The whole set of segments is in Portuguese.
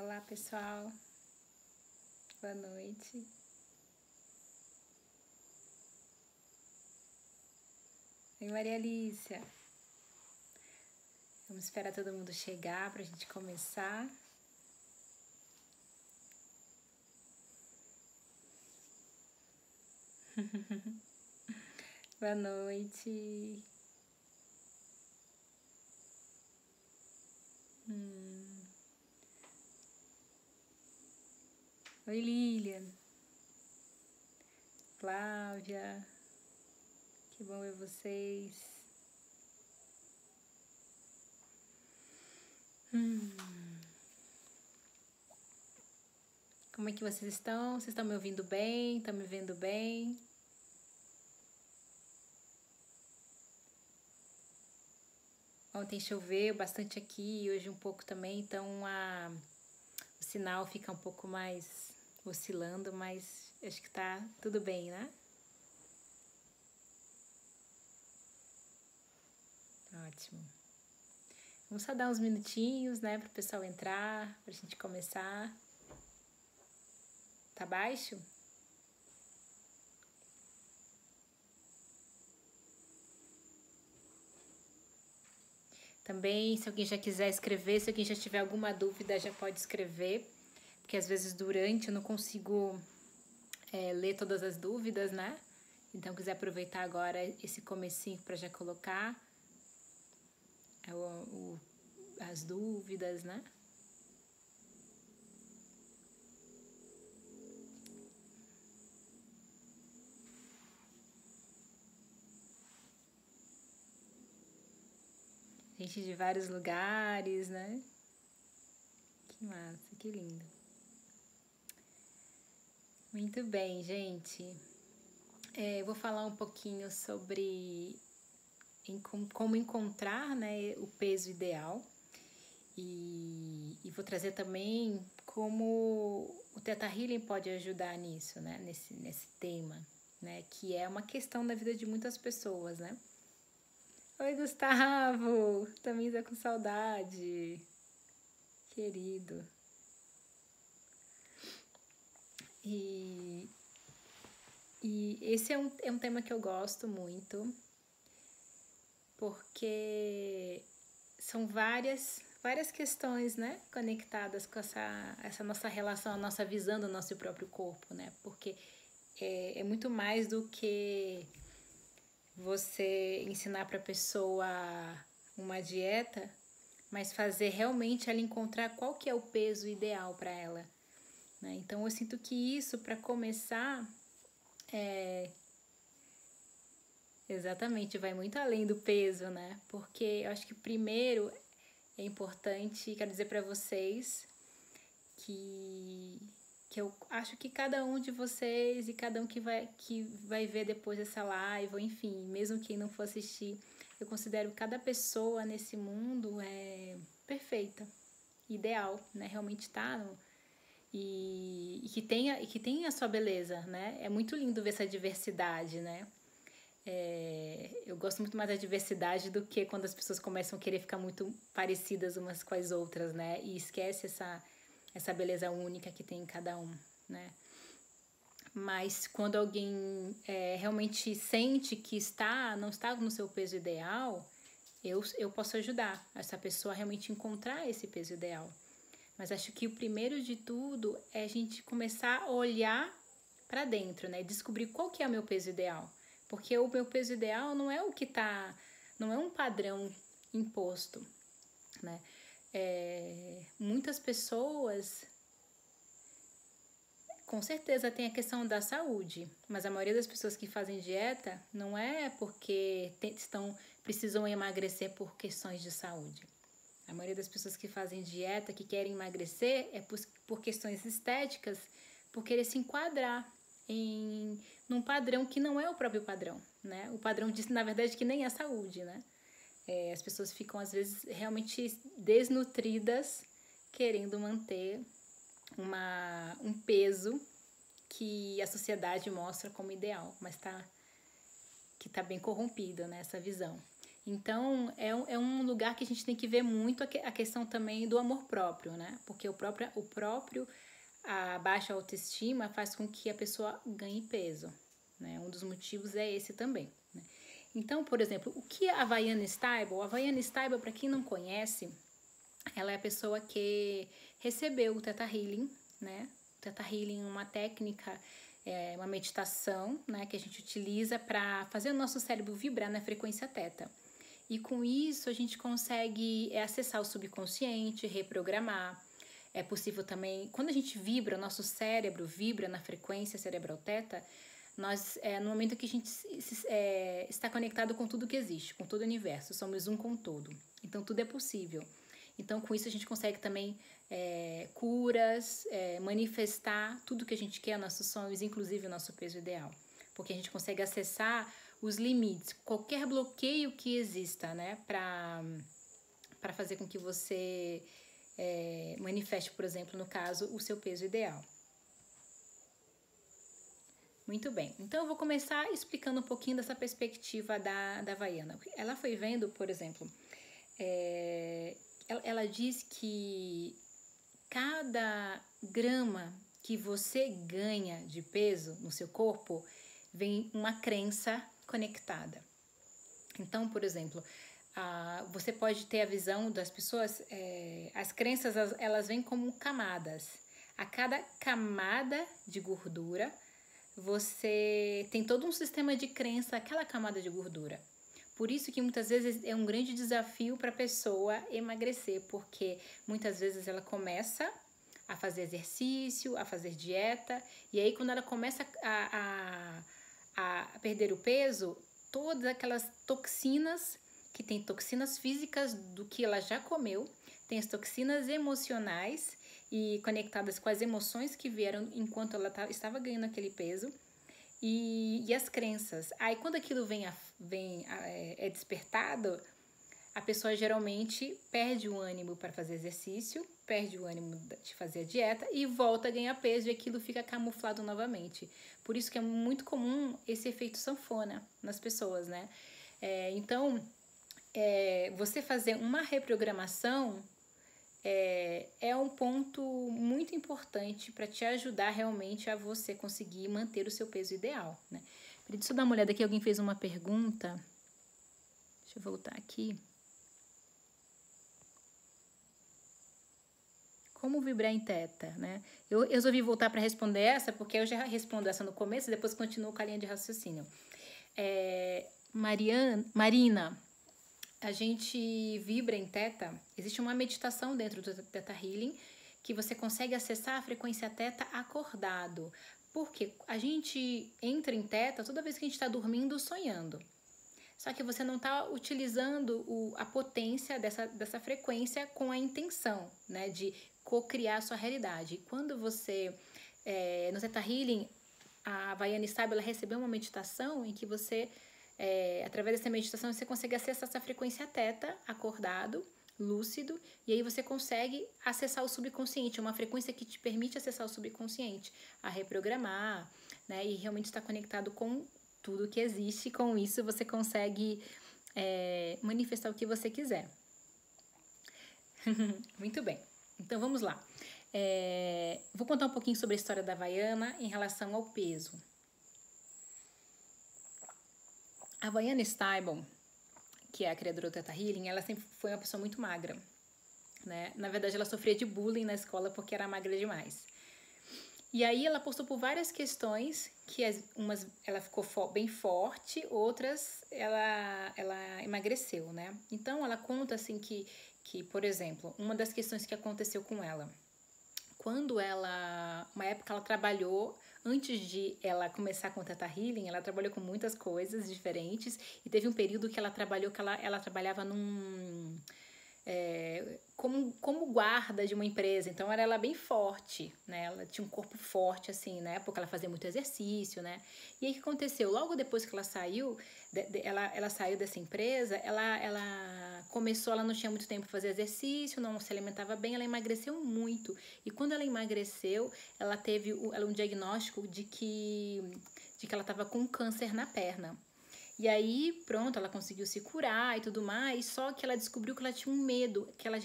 Olá, pessoal. Boa noite. Oi, Maria Alicia. Vamos esperar todo mundo chegar para a gente começar. Boa noite. Oi, Lilian. Flávia. Que bom ver vocês. Como é que vocês estão? Vocês estão me ouvindo bem? Estão me vendo bem? Ontem choveu bastante aqui e hoje um pouco também, então o sinal fica um pouco mais oscilando, mas acho que tá tudo bem, né? Ótimo. Vamos só dar uns minutinhos, né, para o pessoal entrar, para a gente começar. Tá baixo? Também, se alguém já quiser escrever, se alguém já tiver alguma dúvida, já pode escrever, porque às vezes durante eu não consigo ler todas as dúvidas, né? Então, quiser aproveitar agora esse comecinho para já colocar as dúvidas, né? Gente de vários lugares, né? Que massa, que lindo. Muito bem, gente. Eu vou falar um pouquinho sobre como encontrar, né, o peso ideal e vou trazer também como o Theta Healing pode ajudar nisso, né, nesse tema, né, que é uma questão da vida de muitas pessoas, né. Oi, Gustavo, também tá com saudade, querido. E esse é um tema que eu gosto muito, porque são várias questões, né, conectadas com essa nossa relação, a nossa visão do nosso próprio corpo, né, porque é muito mais do que você ensinar para a pessoa uma dieta, mas fazer realmente ela encontrar qual que é o peso ideal para ela, né? Então eu sinto que isso, para começar, exatamente, vai muito além do peso, né? Porque eu acho que primeiro é importante, quero dizer para vocês que eu acho que cada um de vocês e cada um que vai ver depois essa live, ou enfim, mesmo quem não for assistir, eu considero cada pessoa nesse mundo perfeita, ideal, né? Realmente tá e que tenha a sua beleza, né? É muito lindo ver essa diversidade, né? Eu gosto muito mais da diversidade do que quando as pessoas começam a querer ficar muito parecidas umas com as outras, né? E esquece essa beleza única que tem em cada um, né? Mas quando alguém realmente sente que não está no seu peso ideal, eu posso ajudar essa pessoa a realmente encontrar esse peso ideal. Mas acho que o primeiro de tudo é a gente começar a olhar para dentro, né? Descobrir qual que é o meu peso ideal. Porque o meu peso ideal não é não é um padrão imposto, né? Muitas pessoas, com certeza, tem a questão da saúde, mas a maioria das pessoas que fazem dieta não é porque precisam emagrecer por questões de saúde. A maioria das pessoas que fazem dieta, que querem emagrecer, é por questões estéticas, por querer se enquadrar num padrão que não é o próprio padrão, né? O padrão diz, na verdade, que nem é saúde, né? As pessoas ficam, às vezes, realmente desnutridas, querendo manter um peso que a sociedade mostra como ideal, mas que tá bem corrompido, né, essa visão. Então, é um lugar que a gente tem que ver muito a questão também do amor próprio, né? Porque a baixa autoestima faz com que a pessoa ganhe peso, né? Um dos motivos é esse também, né? Então, por exemplo, o que é a Havaiana Stable? A Havaiana Stable, para quem não conhece, ela é a pessoa que recebeu o Theta Healing, né? O Theta Healing é uma técnica, uma meditação, né? Que a gente utiliza para fazer o nosso cérebro vibrar na frequência Theta. E com isso a gente consegue acessar o subconsciente, reprogramar. É possível também, quando a gente vibra, o nosso cérebro vibra na frequência cerebral Theta, no momento que a gente está conectado com tudo que existe, com todo o universo, somos um com todo. Então tudo é possível. Então com isso a gente consegue também curas, manifestar tudo que a gente quer, nossos sonhos, inclusive o nosso peso ideal. Porque a gente consegue acessar os limites, qualquer bloqueio que exista, né, para fazer com que você manifeste, por exemplo, no caso, o seu peso ideal. Muito bem, então eu vou começar explicando um pouquinho dessa perspectiva da Havaiana. Ela foi vendo, por exemplo, ela diz que cada grama que você ganha de peso no seu corpo vem uma crença conectada. Então, por exemplo, você pode ter a visão das pessoas, as crenças elas vêm como camadas. A cada camada de gordura, você tem todo um sistema de crença, aquela camada de gordura. Por isso que muitas vezes é um grande desafio para a pessoa emagrecer, porque muitas vezes ela começa a fazer exercício, a fazer dieta, e aí quando ela começa a perder o peso, todas aquelas toxinas, que tem toxinas físicas do que ela já comeu, tem as toxinas emocionais e conectadas com as emoções que vieram enquanto ela estava ganhando aquele peso, e as crenças. Aí quando aquilo é despertado, a pessoa geralmente perde o ânimo para fazer exercício, perde o ânimo de fazer a dieta e volta a ganhar peso e aquilo fica camuflado novamente. Por isso que é muito comum esse efeito sanfona nas pessoas, né? Então, você fazer uma reprogramação é um ponto muito importante para te ajudar realmente a você conseguir manter o seu peso ideal, né? Deixa eu dar uma olhada aqui, alguém fez uma pergunta. Deixa eu voltar aqui. Como vibrar em Theta, né? Eu resolvi voltar para responder essa, porque eu já respondo essa no começo e depois continuo com a linha de raciocínio. Marina, a gente vibra em Theta, existe uma meditação dentro do Theta Healing que você consegue acessar a frequência Theta acordado. Porque a gente entra em Theta toda vez que a gente está dormindo, sonhando. Só que você não está utilizando a potência dessa frequência com a intenção, né, de co-criar a sua realidade. E quando você, no Theta Healing, a Havaiana Stable, ela recebeu uma meditação em que você, através dessa meditação, você consegue acessar essa frequência Theta, acordado, lúcido, e aí você consegue acessar o subconsciente, uma frequência que te permite acessar o subconsciente, a reprogramar, né, e realmente estar conectado com tudo que existe. Com isso você consegue manifestar o que você quiser. Muito bem, então vamos lá. Vou contar um pouquinho sobre a história da Havaiana em relação ao peso. A Havaiana Stable, que é a criadora do Theta Healing, ela sempre foi uma pessoa muito magra, né? Na verdade, ela sofria de bullying na escola porque era magra demais. E aí ela passou por várias questões, que umas ela ficou bem forte, outras ela emagreceu, né? Então ela conta assim que, por exemplo, uma das questões que aconteceu com ela, quando uma época ela trabalhou, antes de ela começar com o Theta Healing, ela trabalhou com muitas coisas diferentes, e teve um período que ela trabalhou, que ela trabalhava como guarda de uma empresa. Então era ela bem forte, né? Ela tinha um corpo forte, assim, na época ela fazia muito exercício, né? E aí o que aconteceu? Logo depois que ela saiu, ela saiu dessa empresa, ela começou, ela não tinha muito tempo para fazer exercício, não se alimentava bem, ela emagreceu muito. E quando ela emagreceu, ela teve um diagnóstico de que ela estava com câncer na perna. E aí, pronto, ela conseguiu se curar e tudo mais, só que ela descobriu que ela tinha um medo, que ela,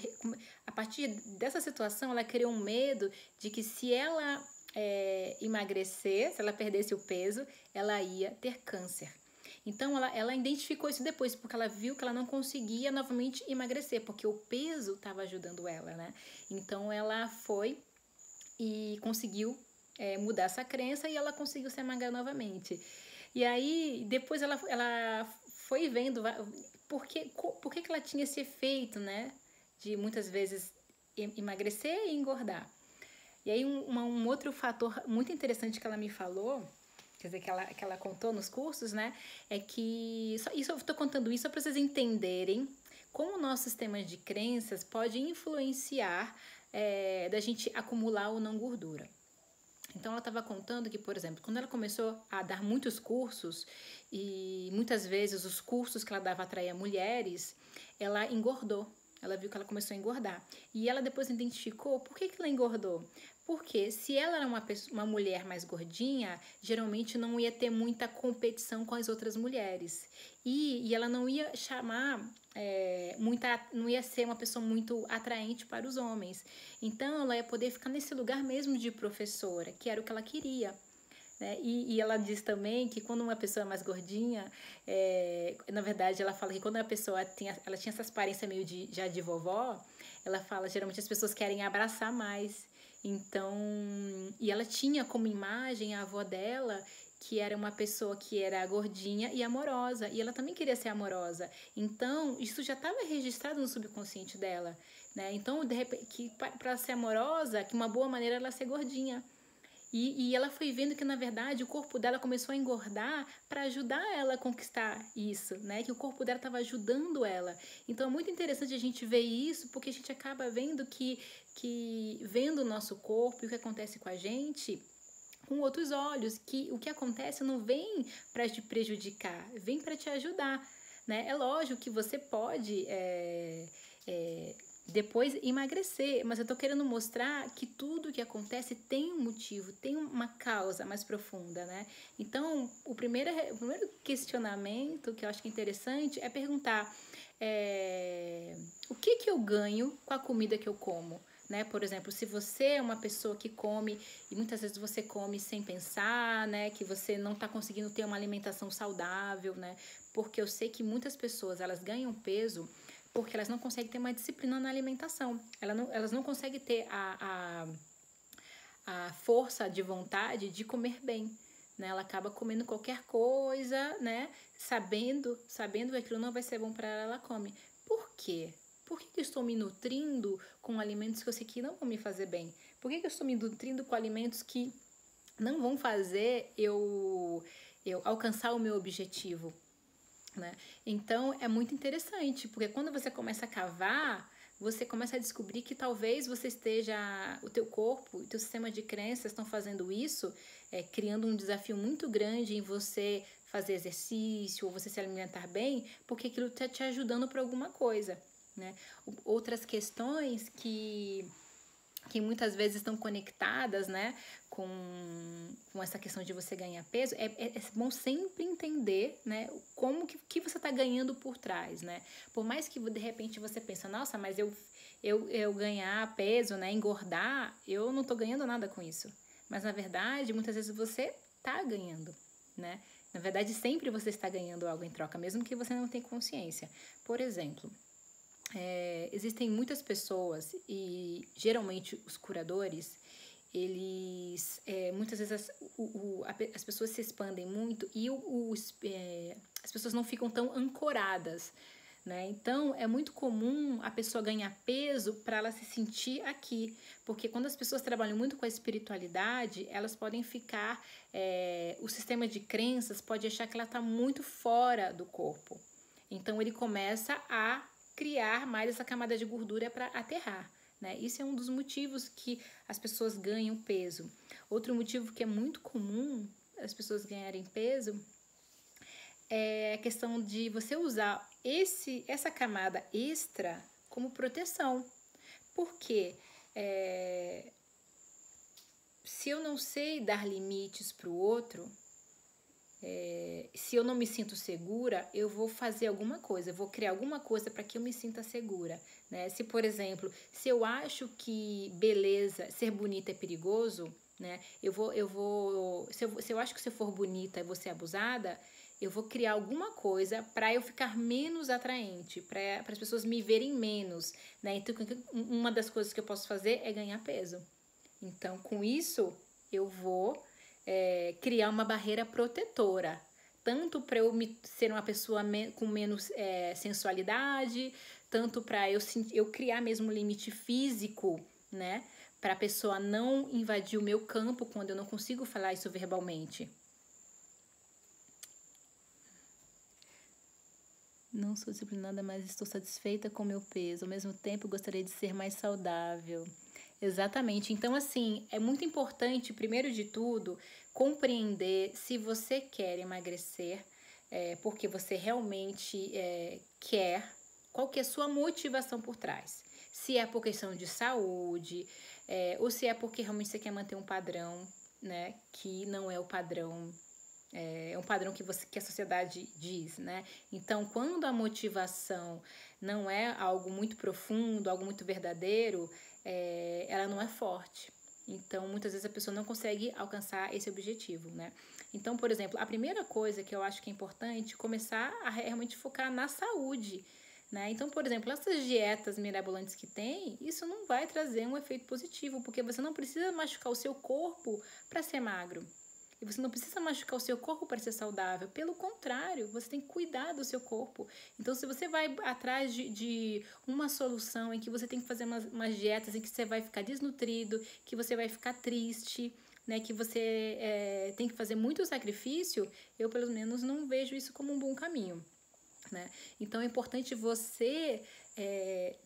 a partir dessa situação, ela criou um medo de que se ela emagrecer, se ela perdesse o peso, ela ia ter câncer. Então, ela identificou isso depois, porque ela viu que ela não conseguia novamente emagrecer, porque o peso estava ajudando ela, né? Então, ela foi e conseguiu mudar essa crença e ela conseguiu se magrar novamente. E aí, depois ela foi vendo por que ela tinha esse efeito, né? De muitas vezes emagrecer e engordar. E aí, um outro fator muito interessante que ela me falou, quer dizer, que ela contou nos cursos, né? É que, isso eu estou contando isso só para vocês entenderem como o nosso sistema de crenças pode influenciar da gente acumular ou não gordura. Então, ela estava contando que, por exemplo, quando ela começou a dar muitos cursos, e muitas vezes os cursos que ela dava atraía mulheres, ela engordou. Ela viu que ela começou a engordar. E ela depois identificou por que ela engordou. Porque se ela era uma mulher mais gordinha, geralmente não ia ter muita competição com as outras mulheres. E ela não ia chamar não ia ser uma pessoa muito atraente para os homens. Então, ela ia poder ficar nesse lugar mesmo de professora, que era o que ela queria. Né? E ela diz também que quando uma pessoa é mais gordinha, na verdade, ela fala que quando a pessoa ela tinha essa aparência meio já de vovó, ela fala, geralmente as pessoas querem abraçar mais. Então, e ela tinha como imagem a avó dela, que era uma pessoa que era gordinha e amorosa, e ela também queria ser amorosa. Então, isso já estava registrado no subconsciente dela, né? Então, de repente, que para ser amorosa, que uma boa maneira era ela ser gordinha. E ela foi vendo que, na verdade, o corpo dela começou a engordar para ajudar ela a conquistar isso, né? Que o corpo dela estava ajudando ela. Então, é muito interessante a gente ver isso, porque a gente acaba vendo que vendo o nosso corpo e o que acontece com a gente com outros olhos, que o que acontece não vem para te prejudicar, vem para te ajudar, né? É lógico que você pode depois emagrecer, mas eu tô querendo mostrar que tudo que acontece tem um motivo, tem uma causa mais profunda, né? Então, o primeiro questionamento que eu acho que é interessante é perguntar o que eu ganho com a comida que eu como? Né? Por exemplo, se você é uma pessoa que come e muitas vezes você come sem pensar, né? Que você não está conseguindo ter uma alimentação saudável, né? Porque eu sei que muitas pessoas, elas ganham peso porque elas não conseguem ter uma disciplina na alimentação. Elas não conseguem ter a força de vontade de comer bem. Né? Ela acaba comendo qualquer coisa, né? Sabendo que aquilo não vai ser bom para ela, ela come. Por quê? Por que eu estou me nutrindo com alimentos que eu sei que não vão me fazer bem? Por que eu estou me nutrindo com alimentos que não vão fazer eu alcançar o meu objetivo? Né? Então, é muito interessante, porque quando você começa a cavar, você começa a descobrir que talvez você esteja, o teu corpo, o teu sistema de crenças estão fazendo isso, criando um desafio muito grande em você fazer exercício ou você se alimentar bem, porque aquilo está te ajudando para alguma coisa. Né? Outras questões que muitas vezes estão conectadas, né, com essa questão de você ganhar peso, é bom sempre entender, né, como que você está ganhando por trás, né? Por mais que de repente você pensa, nossa, mas eu ganhar peso, né, engordar, eu não estou ganhando nada com isso. Mas na verdade, muitas vezes você está ganhando, né? Na verdade, sempre você está ganhando algo em troca, mesmo que você não tenha consciência. Por exemplo, existem muitas pessoas e geralmente os curadores, eles muitas vezes as pessoas se expandem muito e as pessoas não ficam tão ancoradas, né? Então é muito comum a pessoa ganhar peso para ela se sentir aqui, porque quando as pessoas trabalham muito com a espiritualidade, elas podem ficar, o sistema de crenças pode achar que ela está muito fora do corpo, então ele começa a criar mais essa camada de gordura para aterrar. Né? Isso é um dos motivos que as pessoas ganham peso. Outro motivo que é muito comum as pessoas ganharem peso é a questão de você usar essa camada extra como proteção. Porque se eu não sei dar limites para o outro, se eu não me sinto segura, eu vou fazer alguma coisa, eu vou criar alguma coisa para que eu me sinta segura, né? Se, por exemplo, se eu acho que beleza, ser bonita é perigoso, né? Se eu acho que se eu for bonita eu vou ser abusada, eu vou criar alguma coisa para eu ficar menos atraente, para as pessoas me verem menos, né? Então, uma das coisas que eu posso fazer é ganhar peso. Então, com isso, eu vou criar uma barreira protetora, tanto para eu ser uma pessoa com menos sensualidade, tanto para eu criar mesmo um limite físico, né? Para a pessoa não invadir o meu campo quando eu não consigo falar isso verbalmente. Não sou disciplinada, mas estou satisfeita com o meu peso. Ao mesmo tempo, gostaria de ser mais saudável. Exatamente. Então, assim, é muito importante, primeiro de tudo, compreender se você quer emagrecer, porque você realmente quer, qual que é a sua motivação por trás. Se é por questão de saúde, ou se é porque realmente você quer manter um padrão, né, que não é o padrão. É um padrão que a sociedade diz, né? Então, quando a motivação não é algo muito profundo, algo muito verdadeiro, ela não é forte. Então, muitas vezes a pessoa não consegue alcançar esse objetivo, né? Então, por exemplo, a primeira coisa que eu acho que é importante é começar a realmente focar na saúde, né? Então, por exemplo, essas dietas mirabolantes que tem, isso não vai trazer um efeito positivo, porque você não precisa machucar o seu corpo para ser magro. E você não precisa machucar o seu corpo para ser saudável. Pelo contrário, você tem que cuidar do seu corpo. Então, se você vai atrás de uma solução em que você tem que fazer umas dietas em que você vai ficar desnutrido, que você vai ficar triste, né, que você tem que fazer muito sacrifício, eu, pelo menos, não vejo isso como um bom caminho. Né? Então é importante você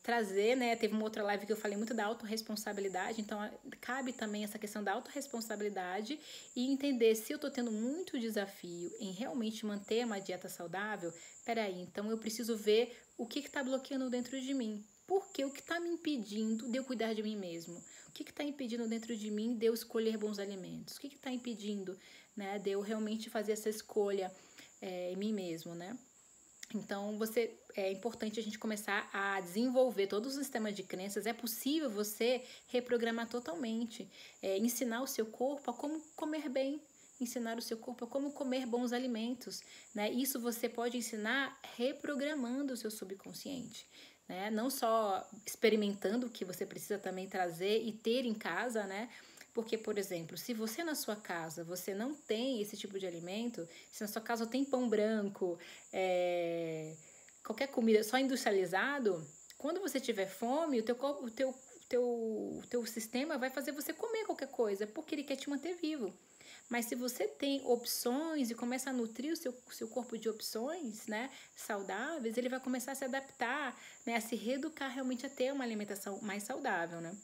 trazer, né? Teve uma outra live que eu falei muito da autorresponsabilidade, então cabe também essa questão da autorresponsabilidade e entender se eu estou tendo muito desafio em realmente manter uma dieta saudável, peraí, então eu preciso ver o que está bloqueando dentro de mim. Porque o que está me impedindo de eu cuidar de mim mesmo? O que está impedindo dentro de mim de eu escolher bons alimentos? O que está impedindo, né, de eu realmente fazer essa escolha em mim mesmo, né? Então, é importante a gente começar a desenvolver todos os sistemas de crenças. É possível você reprogramar totalmente, ensinar o seu corpo a como comer bem, ensinar o seu corpo a como comer bons alimentos, né? Isso você pode ensinar reprogramando o seu subconsciente, né? Não só experimentando o que você precisa também trazer e ter em casa, né? Porque, por exemplo, se você na sua casa você não tem esse tipo de alimento, se na sua casa tem pão branco, qualquer comida só industrializado, quando você tiver fome, o teu sistema vai fazer você comer qualquer coisa, porque ele quer te manter vivo. Mas se você tem opções e começa a nutrir o seu corpo de opções, né, saudáveis, ele vai começar a se adaptar, né, a se reeducar realmente a ter uma alimentação mais saudável, né?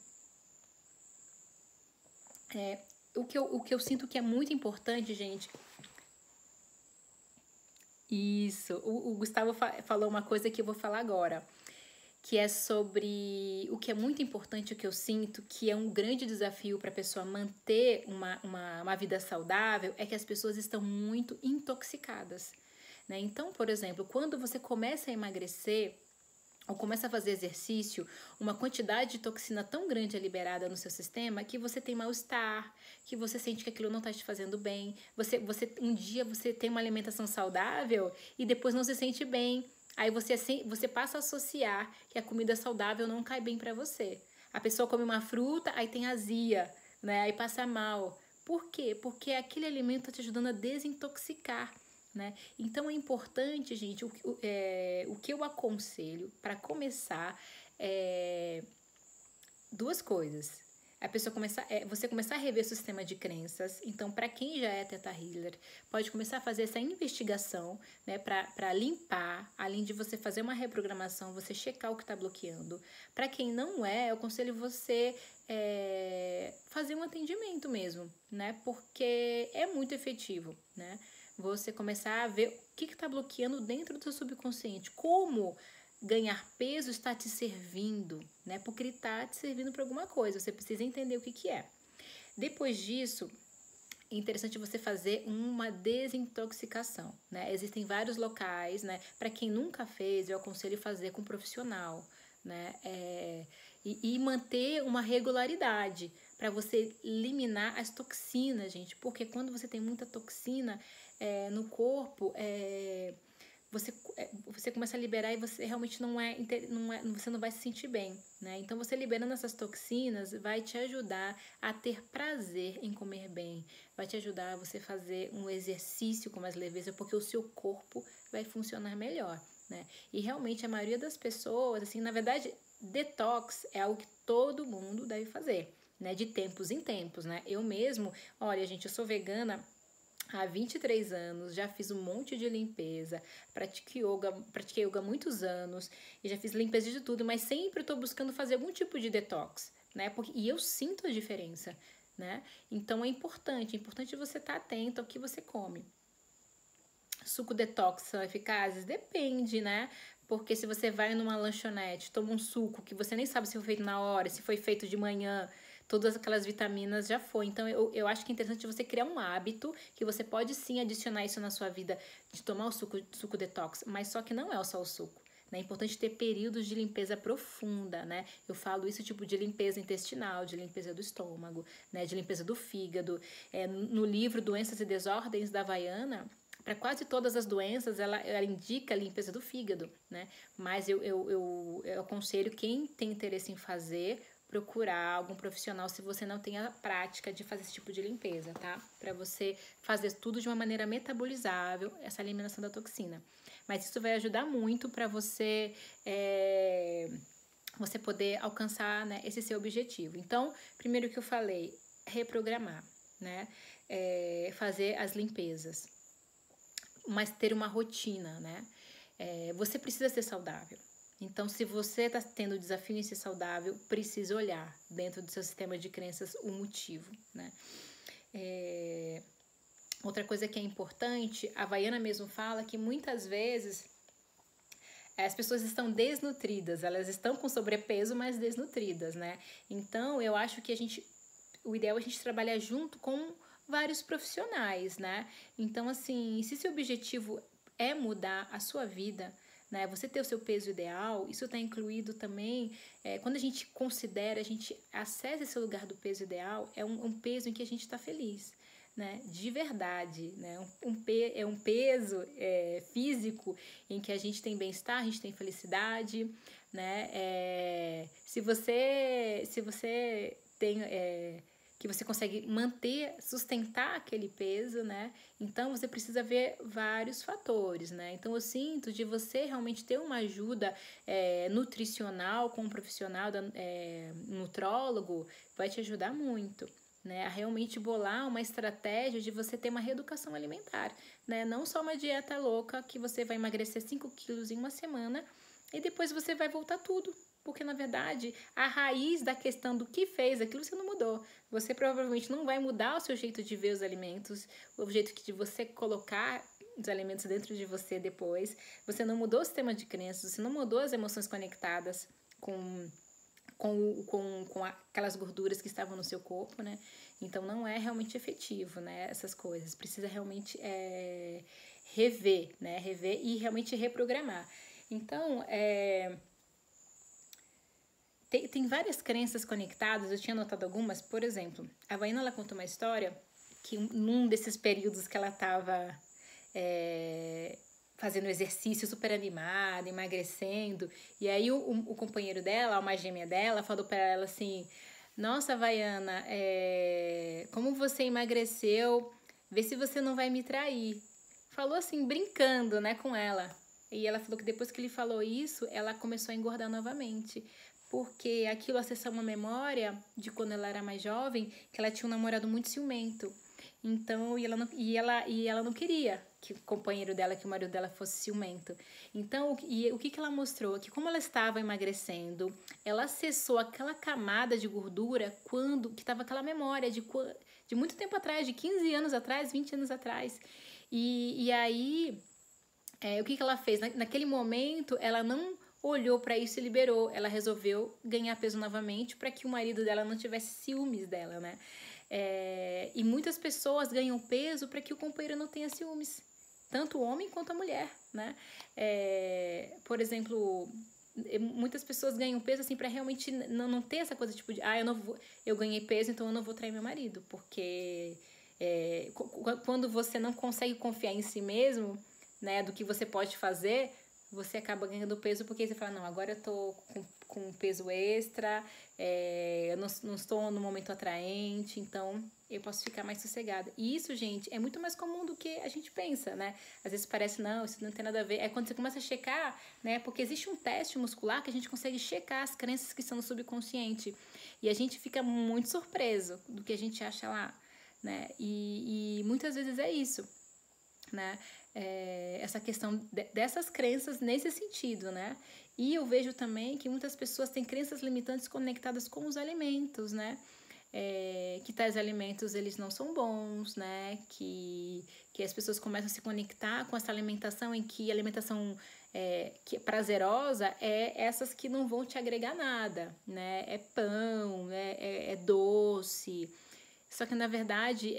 O que eu sinto que é muito importante, gente. Isso. O Gustavo falou uma coisa que eu vou falar agora, que é sobre o que é muito importante, o que eu sinto que é um grande desafio para a pessoa manter uma vida saudável, é que as pessoas estão muito intoxicadas, né? Então, por exemplo, quando você começa a emagrecer, ou começa a fazer exercício, uma quantidade de toxina tão grande é liberada no seu sistema que você tem mal-estar, que você sente que aquilo não está te fazendo bem. Um dia você tem uma alimentação saudável e depois não se sente bem. Aí você passa a associar que a comida saudável não cai bem para você. A pessoa come uma fruta, aí tem azia, né? Aí passa mal. Por quê? Porque aquele alimento está te ajudando a desintoxicar. Né? Então é importante, gente, o que eu aconselho para começar duas coisas. Você começar a rever seu sistema de crenças. Então, para quem já é Theta Healer, pode começar a fazer essa investigação, né, para limpar, além de você fazer uma reprogramação, você checar o que está bloqueando. Para quem não é, eu aconselho você fazer um atendimento mesmo, né, porque é muito efetivo, né? Você começar a ver o que está bloqueando dentro do seu subconsciente, como ganhar peso está te servindo, né? Porque ele está te servindo para alguma coisa, você precisa entender o que é. Depois disso, é interessante você fazer uma desintoxicação, né? Existem vários locais, né? Para quem nunca fez, eu aconselho fazer com um profissional, né? E manter uma regularidade para você eliminar as toxinas, gente. Porque quando você tem muita toxina no corpo, você começa a liberar e você realmente você não vai se sentir bem, né? Então, você liberando essas toxinas vai te ajudar a ter prazer em comer bem, vai te ajudar a você fazer um exercício com mais leveza, porque o seu corpo vai funcionar melhor, né? E realmente a maioria das pessoas, assim, na verdade, detox é algo que todo mundo deve fazer, né? De tempos em tempos, né? Eu mesmo, olha, gente, eu sou vegana há 23 anos, já fiz um monte de limpeza, pratiquei yoga há muitos anos e já fiz limpeza de tudo, mas sempre estou buscando fazer algum tipo de detox, né? E eu sinto a diferença, né? Então é importante você estar atento ao que você come. Suco detox são eficazes? Depende, né? Porque se você vai numa lanchonete, toma um suco que você nem sabe se foi feito na hora, se foi feito de manhã, todas aquelas vitaminas já foi. Então, eu acho que é interessante você criar um hábito que você pode sim adicionar isso na sua vida, de tomar o suco detox, mas só que não é só o suco. É importante ter períodos de limpeza profunda, né? Eu falo isso tipo de limpeza intestinal, de limpeza do estômago, né? De limpeza do fígado. No livro Doenças e Desordens da Havaiana, para quase todas as doenças, ela indica a limpeza do fígado, né? Mas eu aconselho quem tem interesse em fazer, procurar algum profissional se você não tem a prática de fazer esse tipo de limpeza, tá? Para você fazer tudo de uma maneira metabolizável, essa eliminação da toxina. Mas isso vai ajudar muito para você você poder alcançar, né, esse seu objetivo. Então, primeiro que eu falei, reprogramar, né? Fazer as limpezas, mas ter uma rotina, né? Você precisa ser saudável. Então, se você está tendo desafio em ser saudável, precisa olhar dentro do seu sistema de crenças o motivo, né? Outra coisa que é importante, a Havaiana mesmo fala que muitas vezes as pessoas estão desnutridas, elas estão com sobrepeso, mas desnutridas, né? Então, eu acho que o ideal é a gente trabalhar junto com vários profissionais, né? Então, assim, se seu objetivo é mudar a sua vida, né? Você ter o seu peso ideal, isso está incluído também, quando a gente considera, a gente acessa esse lugar do peso ideal, é um peso em que a gente está feliz, né? De verdade, né? É um peso físico em que a gente tem bem-estar, a gente tem felicidade, né? Se você tem que você consegue sustentar aquele peso, né? Então, você precisa ver vários fatores, né? Então, eu sinto de você realmente ter uma ajuda nutricional com um profissional, nutrólogo, vai te ajudar muito, né? A realmente bolar uma estratégia de você ter uma reeducação alimentar, né? Não só uma dieta louca que você vai emagrecer 5 quilos em uma semana e depois você vai voltar tudo. Porque, na verdade, a raiz da questão do que fez aquilo você não mudou. Você provavelmente não vai mudar o seu jeito de ver os alimentos, o jeito de você colocar os alimentos dentro de você depois. Você não mudou o sistema de crenças, você não mudou as emoções conectadas com aquelas gorduras que estavam no seu corpo, né? Então, não é realmente efetivo, né? Essas coisas. Precisa realmente rever, né? Rever e realmente reprogramar. Então, tem várias crenças conectadas, eu tinha notado algumas. Por exemplo, a Havaiana, ela conta uma história que num desses períodos que ela estava fazendo exercício super animada, emagrecendo, e aí o companheiro dela, uma gêmea dela, falou para ela assim: nossa, Havaiana, como você emagreceu, vê se você não vai me trair. Falou assim, brincando, né, com ela. E ela falou que depois que ele falou isso, ela começou a engordar novamente, porque aquilo acessou uma memória de quando ela era mais jovem, que ela tinha um namorado muito ciumento. Então, ela não queria que o companheiro dela, que o marido dela fosse ciumento. Então, o que ela mostrou? Que como ela estava emagrecendo, ela acessou aquela camada de gordura que estava aquela memória de muito tempo atrás, de 15 anos atrás, 20 anos atrás. E aí, o que ela fez? Naquele momento, ela não olhou para isso e liberou. Ela resolveu ganhar peso novamente para que o marido dela não tivesse ciúmes dela, né? E muitas pessoas ganham peso para que o companheiro não tenha ciúmes, tanto o homem quanto a mulher, né? Por exemplo, muitas pessoas ganham peso assim para realmente não ter essa coisa tipo de eu ganhei peso, então eu não vou trair meu marido, porque quando você não consegue confiar em si mesmo, né, do que você pode fazer, você acaba ganhando peso, porque você fala, não, agora eu tô com peso extra, eu não estou no momento atraente, então eu posso ficar mais sossegada. E isso, gente, é muito mais comum do que a gente pensa, né? Às vezes parece, não, isso não tem nada a ver. É quando você começa a checar, né? Porque existe um teste muscular que a gente consegue checar as crenças que estão no subconsciente. E a gente fica muito surpreso do que a gente acha lá, né? E muitas vezes é isso, né? Essa questão dessas crenças nesse sentido, né? E eu vejo também que muitas pessoas têm crenças limitantes conectadas com os alimentos, né? Que tais alimentos eles não são bons, né? Que as pessoas começam a se conectar com essa alimentação, em que a alimentação que é prazerosa é essas que não vão te agregar nada, né? É pão, é doce. Só que na verdade,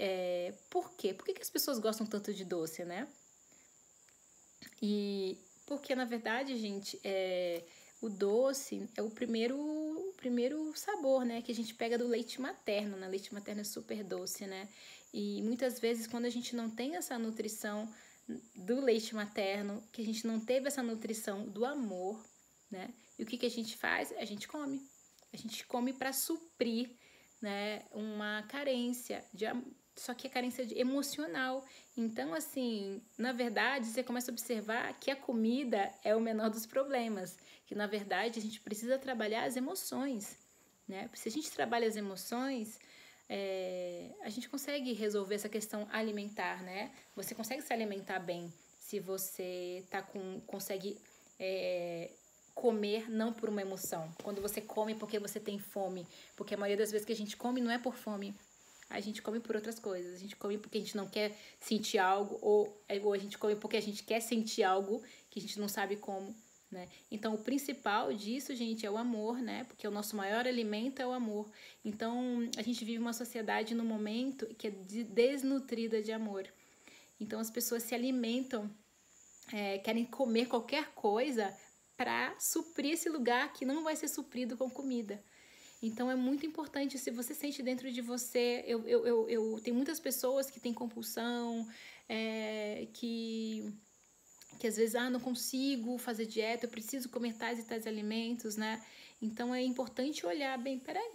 por quê? Por que as pessoas gostam tanto de doce, né? E porque na verdade, gente, o doce é o primeiro sabor, né, que a gente pega do leite materno, né? Leite materno é super doce, né? E muitas vezes quando a gente não tem essa nutrição do leite materno, que a gente não teve essa nutrição do amor, né? E o que a gente faz? A gente come. A gente come para suprir, né, uma carência só que é carência emocional. Então, assim, na verdade, você começa a observar que a comida é o menor dos problemas, que na verdade a gente precisa trabalhar as emoções, né? Se a gente trabalha as emoções, a gente consegue resolver essa questão alimentar, né? Você consegue se alimentar bem se você consegue comer não por uma emoção. Quando você come porque você tem fome, porque a maioria das vezes que a gente come não é por fome, a gente come por outras coisas. A gente come porque a gente não quer sentir algo, ou a gente come porque a gente quer sentir algo que a gente não sabe como, né? Então, o principal disso, gente, é o amor, né? Porque o nosso maior alimento é o amor. Então, a gente vive uma sociedade no momento que é desnutrida de amor. Então, as pessoas se alimentam, querem comer qualquer coisa para suprir esse lugar que não vai ser suprido com comida. Então, é muito importante, se você sente dentro de você... Eu tenho muitas pessoas que têm compulsão, que às vezes, não consigo fazer dieta, eu preciso comer tais e tais alimentos, né? Então, é importante olhar bem, peraí,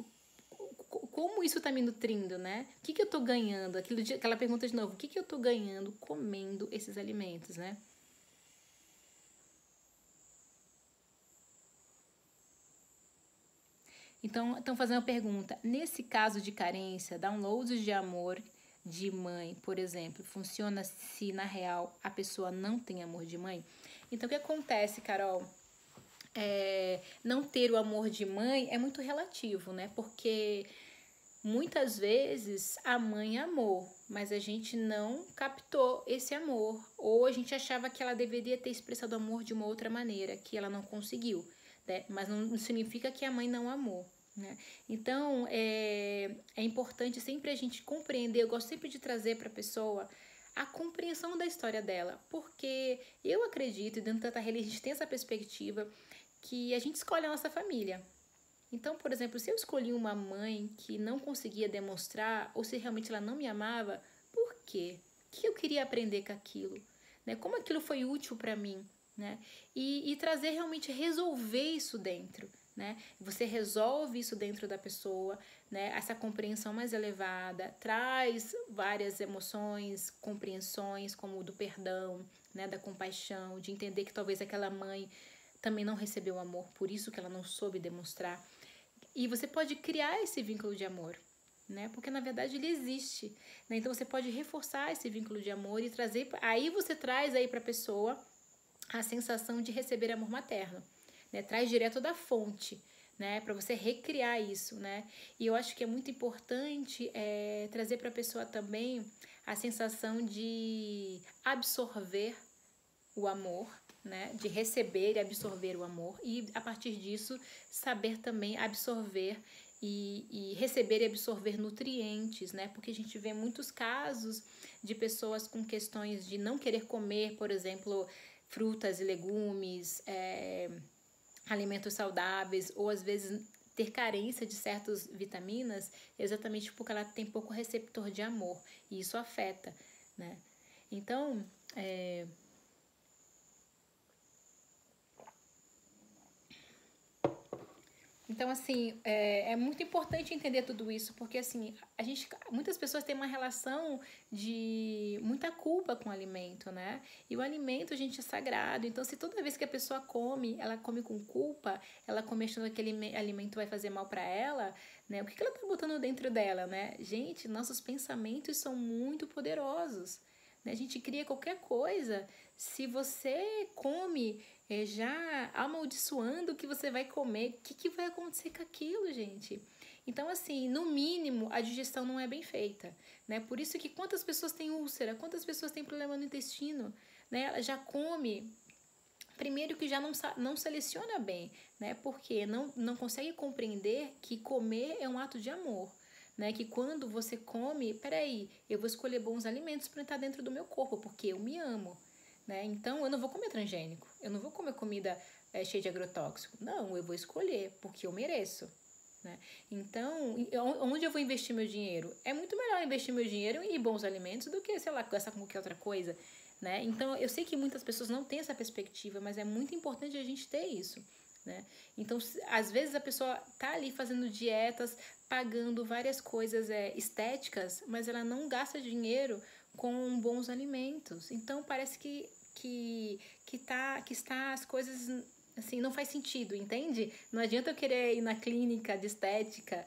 como isso está me nutrindo, né? O que eu estou ganhando? Aquela pergunta de novo, o que eu estou ganhando comendo esses alimentos, né? Então, estão fazendo uma pergunta. Nesse caso de carência, downloads de amor de mãe, por exemplo, funciona se na real a pessoa não tem amor de mãe? Então, o que acontece, Carol? Não ter o amor de mãe é muito relativo, né? Porque muitas vezes a mãe amou, mas a gente não captou esse amor. Ou a gente achava que ela deveria ter expressado amor de uma outra maneira, que ela não conseguiu, né? Mas não significa que a mãe não amou, né? Então, é importante sempre a gente compreender. Eu gosto sempre de trazer para a pessoa a compreensão da história dela, porque eu acredito, e dentro da religião a gente tem essa perspectiva, que a gente escolhe a nossa família. Então, por exemplo, se eu escolhi uma mãe que não conseguia demonstrar, ou se realmente ela não me amava, por quê? O que eu queria aprender com aquilo? Né? Como aquilo foi útil para mim? Né? E trazer realmente, resolver isso dentro. Né? Você resolve isso dentro da pessoa, né? Essa compreensão mais elevada, traz várias emoções, compreensões, como o do perdão, né? Da compaixão, de entender que talvez aquela mãe também não recebeu amor, por isso que ela não soube demonstrar. E você pode criar esse vínculo de amor, né? Porque na verdade ele existe, né? Então você pode reforçar esse vínculo de amor e trazer, aí você traz aí para a pessoa a sensação de receber amor materno, né? Traz direto da fonte, né? Para você recriar isso, né? E eu acho que é muito importante trazer para a pessoa também a sensação de absorver o amor, né? De receber e absorver o amor, e a partir disso saber também absorver e receber e absorver nutrientes, né? Porque a gente vê muitos casos de pessoas com questões de não querer comer, por exemplo, frutas e legumes, alimentos saudáveis, ou às vezes ter carência de certas vitaminas, exatamente porque ela tem pouco receptor de amor, e isso afeta, né? Então, Então, assim, é muito importante entender tudo isso, porque, assim, muitas pessoas têm uma relação de muita culpa com o alimento, né? E o alimento, gente, é sagrado. Então, se toda vez que a pessoa come, ela come com culpa, ela come achando que aquele alimento vai fazer mal para ela, né? O que ela tá botando dentro dela, né? Gente, nossos pensamentos são muito poderosos, né? A gente cria qualquer coisa. Se você come já amaldiçoando o que você vai comer, o que vai acontecer com aquilo, gente? Então, assim, no mínimo, a digestão não é bem feita, né? Por isso que quantas pessoas têm úlcera, quantas pessoas têm problema no intestino, né? Ela já come, primeiro que já não seleciona bem, né? Porque não consegue compreender que comer é um ato de amor, né? Que quando você come, peraí, eu vou escolher bons alimentos para entrar dentro do meu corpo, porque eu me amo, né? Então, eu não vou comer transgênico, eu não vou comer comida cheia de agrotóxico. Não, eu vou escolher, porque eu mereço, né? Então, onde eu vou investir meu dinheiro? É muito melhor investir meu dinheiro em bons alimentos do que, sei lá, gastar com qualquer outra coisa, né? Então, eu sei que muitas pessoas não têm essa perspectiva, mas é muito importante a gente ter isso, né? Então, às vezes a pessoa tá ali fazendo dietas, pagando várias coisas estéticas, mas ela não gasta dinheiro com bons alimentos. Então, parece que está as coisas assim, não faz sentido, entende? Não adianta eu querer ir na clínica de estética,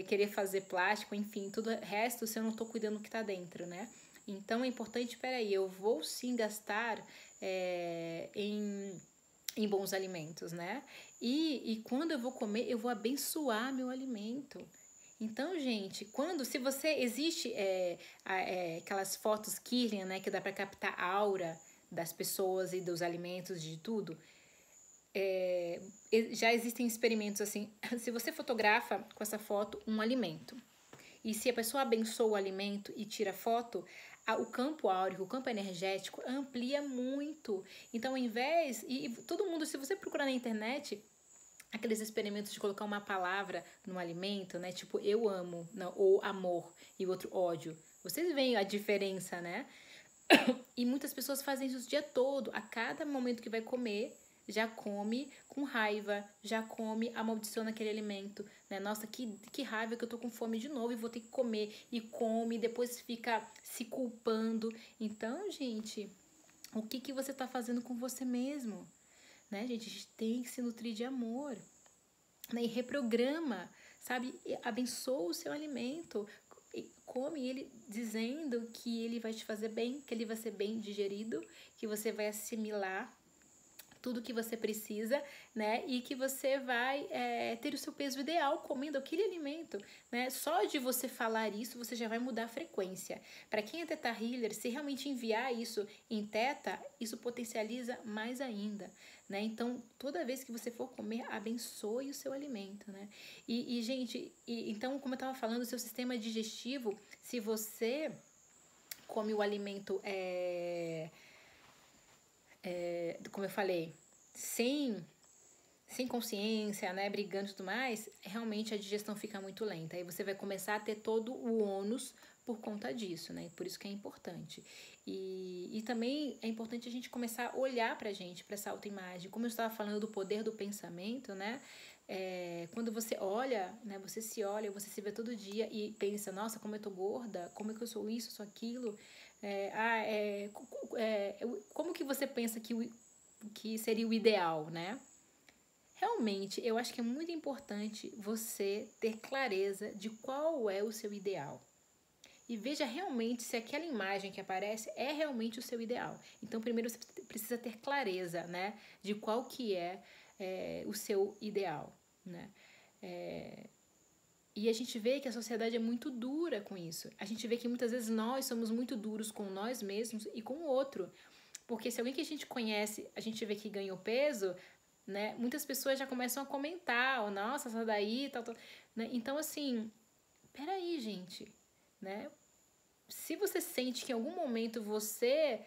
querer fazer plástico, enfim, tudo o resto se eu não tô cuidando do que tá dentro, né? Então é importante, peraí, eu vou sim gastar em bons alimentos, né? E quando eu vou comer, eu vou abençoar meu alimento. Então, gente, se você existe aquelas fotos Kirlian, né, que dá para captar a aura das pessoas e dos alimentos, de tudo, já existem experimentos assim. Se você fotografa com essa foto um alimento, e se a pessoa abençoa o alimento e tira foto, o campo áurico, o campo energético amplia muito. Então, ao invés... E todo mundo, se você procurar na internet, aqueles experimentos de colocar uma palavra no alimento, né? Tipo, eu amo, não, ou amor, e o outro ódio. Vocês veem a diferença, né? E muitas pessoas fazem isso o dia todo. A cada momento que vai comer, já come com raiva, já come, amaldiçoando aquele alimento, né? Nossa, que raiva que eu tô com fome de novo e vou ter que comer. E come, depois fica se culpando. Então, gente, o que você tá fazendo com você mesmo? Né, gente? A gente tem que se nutrir de amor, né? E reprograma, sabe? Abençoa o seu alimento. Come ele dizendo que ele vai te fazer bem, que ele vai ser bem digerido, que você vai assimilar tudo que você precisa, né? E que você vai ter o seu peso ideal comendo aquele alimento, né? Só de você falar isso, você já vai mudar a frequência. Para quem é Theta Healer, se realmente enviar isso em Theta, isso potencializa mais ainda, né? Então, toda vez que você for comer, abençoe o seu alimento, né? Gente, então, como eu estava falando, o seu sistema digestivo, se você come o alimento como eu falei, sem consciência, né, brigando e tudo mais, realmente a digestão fica muito lenta. Aí você vai começar a ter todo o ônus por conta disso, né? Por isso que é importante. E também é importante a gente começar a olhar pra gente, pra essa autoimagem. Como eu estava falando do poder do pensamento, né? Quando você olha, né? Você se olha, você se vê todo dia e pensa, nossa, como eu tô gorda, como é que eu sou isso, sou aquilo. Como que você pensa que seria o ideal, né? Realmente, eu acho que é muito importante você ter clareza de qual é o seu ideal. E veja realmente se aquela imagem que aparece é realmente o seu ideal. Então, primeiro você precisa ter clareza, né? De qual que é o seu ideal, né? E a gente vê que a sociedade é muito dura com isso. A gente vê que muitas vezes nós somos muito duros com nós mesmos e com o outro. Porque se alguém que a gente conhece, a gente vê que ganhou peso, né? Muitas pessoas já começam a comentar, oh, nossa, essa daí, tal, né? Então, assim, peraí, gente, né? Se você sente que em algum momento você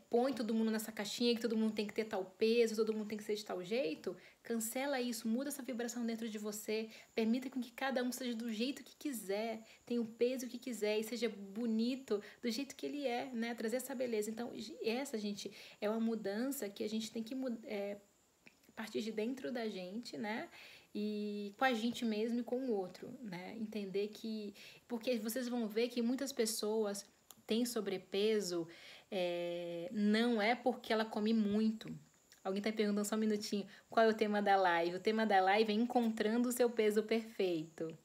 põe todo mundo nessa caixinha, que todo mundo tem que ter tal peso, todo mundo tem que ser de tal jeito, cancela isso, muda essa vibração dentro de você, permita com que cada um seja do jeito que quiser, tenha o peso que quiser e seja bonito do jeito que ele é, né? Trazer essa beleza. Então, essa, gente, é uma mudança que a gente tem que partir de dentro da gente, né? E com a gente mesmo e com o outro, né? Entender que... Porque vocês vão ver que muitas pessoas têm sobrepeso, não é porque ela come muito. Alguém tá perguntando só um minutinho, qual é o tema da live? O tema da live é encontrando o seu peso perfeito.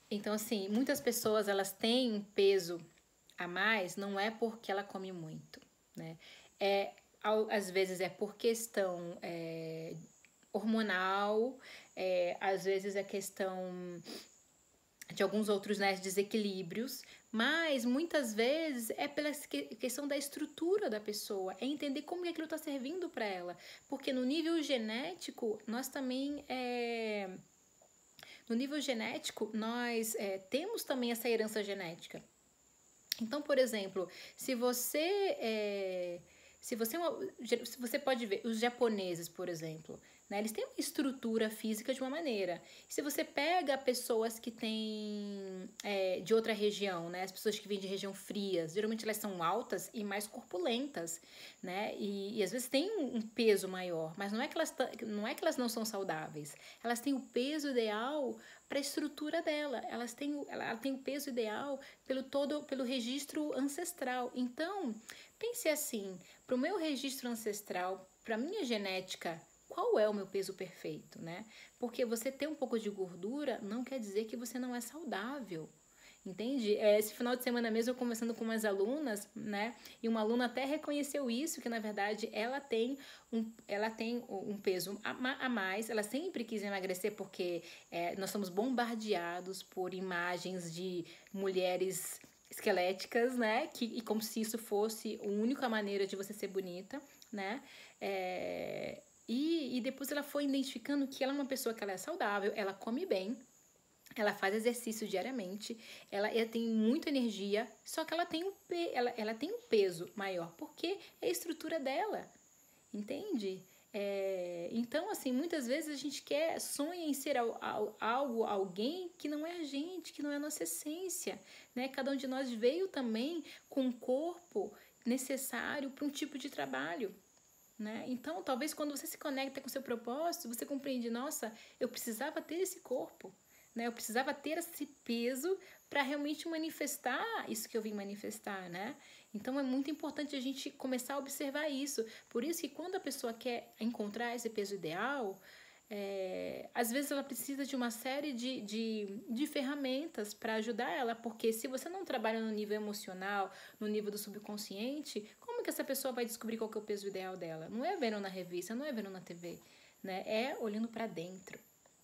Então, assim, muitas pessoas, elas têm um peso a mais, não é porque ela come muito, né? Às vezes é por questão hormonal, às vezes é questão de alguns outros, né, desequilíbrios, mas muitas vezes é pela questão da estrutura da pessoa, é entender como que aquilo está servindo para ela, porque no nível genético nós também nós temos também essa herança genética. Então, por exemplo, se você pode ver os japoneses, por exemplo, né, eles têm uma estrutura física de uma maneira. Se você pega pessoas que têm de outra região, né, as pessoas que vêm de região frias, geralmente elas são altas e mais corpulentas, né, e às vezes têm um peso maior, mas não é que elas não são saudáveis. Elas têm o peso ideal para a estrutura dela. Ela tem o peso ideal pelo registro ancestral. Então, pense assim, para o meu registro ancestral, para a minha genética, qual é o meu peso perfeito, né? Porque você ter um pouco de gordura não quer dizer que você não é saudável. Entende? Esse final de semana mesmo eu conversando com umas alunas, né? E uma aluna até reconheceu isso, que na verdade ela tem um peso a mais, ela sempre quis emagrecer porque nós somos bombardeados por imagens de mulheres esqueléticas, né? E como se isso fosse a única maneira de você ser bonita, né? E depois ela foi identificando que ela é uma pessoa que ela é saudável, ela come bem, ela faz exercício diariamente, ela tem muita energia, só que ela tem um peso maior, porque é a estrutura dela, entende? Então, assim, muitas vezes a gente sonha em ser alguém que não é a gente, que não é a nossa essência, né? Cada um de nós veio também com um corpo necessário para um tipo de trabalho, né? Então, talvez quando você se conecta com o seu propósito, você compreende, nossa, eu precisava ter esse corpo, né? Eu precisava ter esse peso para realmente manifestar isso que eu vim manifestar, né? Então, é muito importante a gente começar a observar isso. Por isso que quando a pessoa quer encontrar esse peso ideal, às vezes ela precisa de uma série de ferramentas para ajudar ela, porque se você não trabalha no nível emocional, no nível do subconsciente, como que essa pessoa vai descobrir qual que é o peso ideal dela? Não é vendo na revista, não é vendo na TV, né? É olhando para dentro,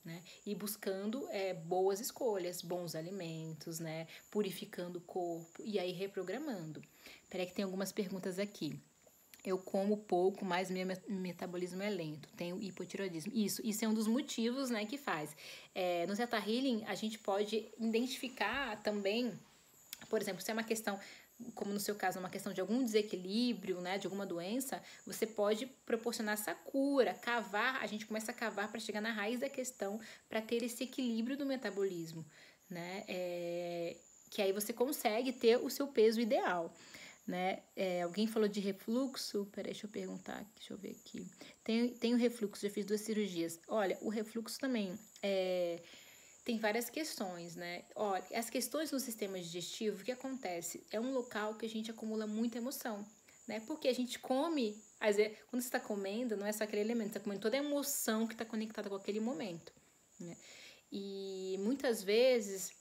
né? E buscando boas escolhas, bons alimentos, né? Purificando o corpo e aí reprogramando. Peraí que tem algumas perguntas aqui. Eu como pouco, mas meu metabolismo é lento. Tenho hipotireoidismo. Isso é um dos motivos, né, que faz. No Theta Healing, a gente pode identificar também, por exemplo, se é uma questão, como no seu caso, uma questão de algum desequilíbrio, né, de alguma doença, você pode proporcionar essa cura, a gente começa a cavar para chegar na raiz da questão, para ter esse equilíbrio do metabolismo, né, que aí você consegue ter o seu peso ideal. Né? Alguém falou de refluxo, peraí, deixa eu perguntar, deixa eu ver aqui. Tenho refluxo, já fiz 2 cirurgias. Olha, o refluxo também tem várias questões, né? Olha, as questões no sistema digestivo, o que acontece? É um local que a gente acumula muita emoção, né? Porque a gente come, às vezes, quando você está comendo, não é só aquele elemento, você está comendo toda a emoção que está conectada com aquele momento, né? E muitas vezes,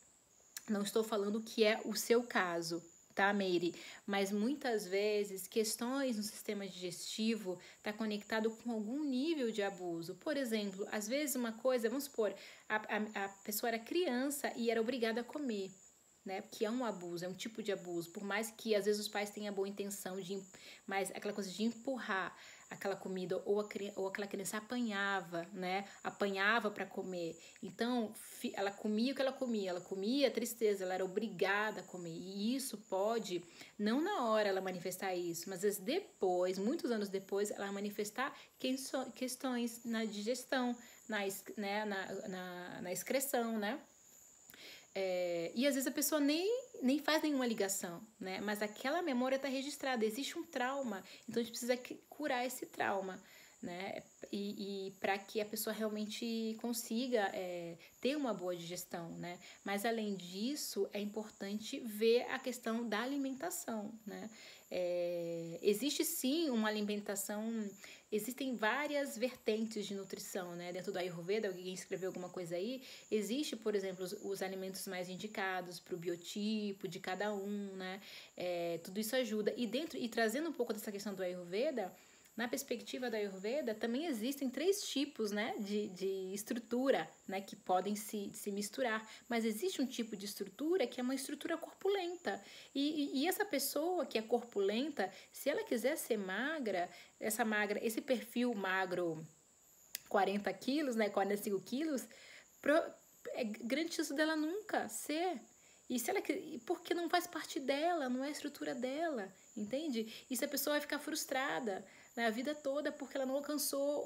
não estou falando que é o seu caso, tá, Meire? Mas muitas vezes questões no sistema digestivo tá conectado com algum nível de abuso. Por exemplo, às vezes uma coisa, vamos supor, a pessoa era criança e era obrigada a comer. né? Que é um abuso, é um tipo de abuso. Por mais que às vezes os pais tenham a boa intenção mas aquela coisa de empurrar aquela comida ou aquela criança apanhava, né? Apanhava para comer. Então, ela comia o que ela comia a tristeza, ela era obrigada a comer. E isso pode, não na hora ela manifestar isso, mas às vezes depois, muitos anos depois, ela manifestar questões na digestão, na excreção, né? E às vezes a pessoa nem faz nenhuma ligação, né? Mas aquela memória está registrada, existe um trauma, então a gente precisa curar esse trauma, né? E para que a pessoa realmente consiga ter uma boa digestão, né? Mas além disso, é importante ver a questão da alimentação, né? Existe sim uma alimentação. Existem várias vertentes de nutrição, né? Dentro do Ayurveda, alguém escreveu alguma coisa aí, existe, por exemplo, os alimentos mais indicados para o biotipo de cada um, né? Tudo isso ajuda. E trazendo um pouco dessa questão do Ayurveda, na perspectiva da Ayurveda, também existem 3 tipos, né, de estrutura, né, que podem se misturar. Mas existe um tipo de estrutura que é uma estrutura corpulenta. E essa pessoa que é corpulenta, se ela quiser ser magra, esse perfil magro, 40 quilos, né, 45 quilos, é grande chance dela nunca ser. E se ela, porque não faz parte dela, não é a estrutura dela, entende? E se a pessoa vai ficar frustrada, né, a vida toda porque ela não alcançou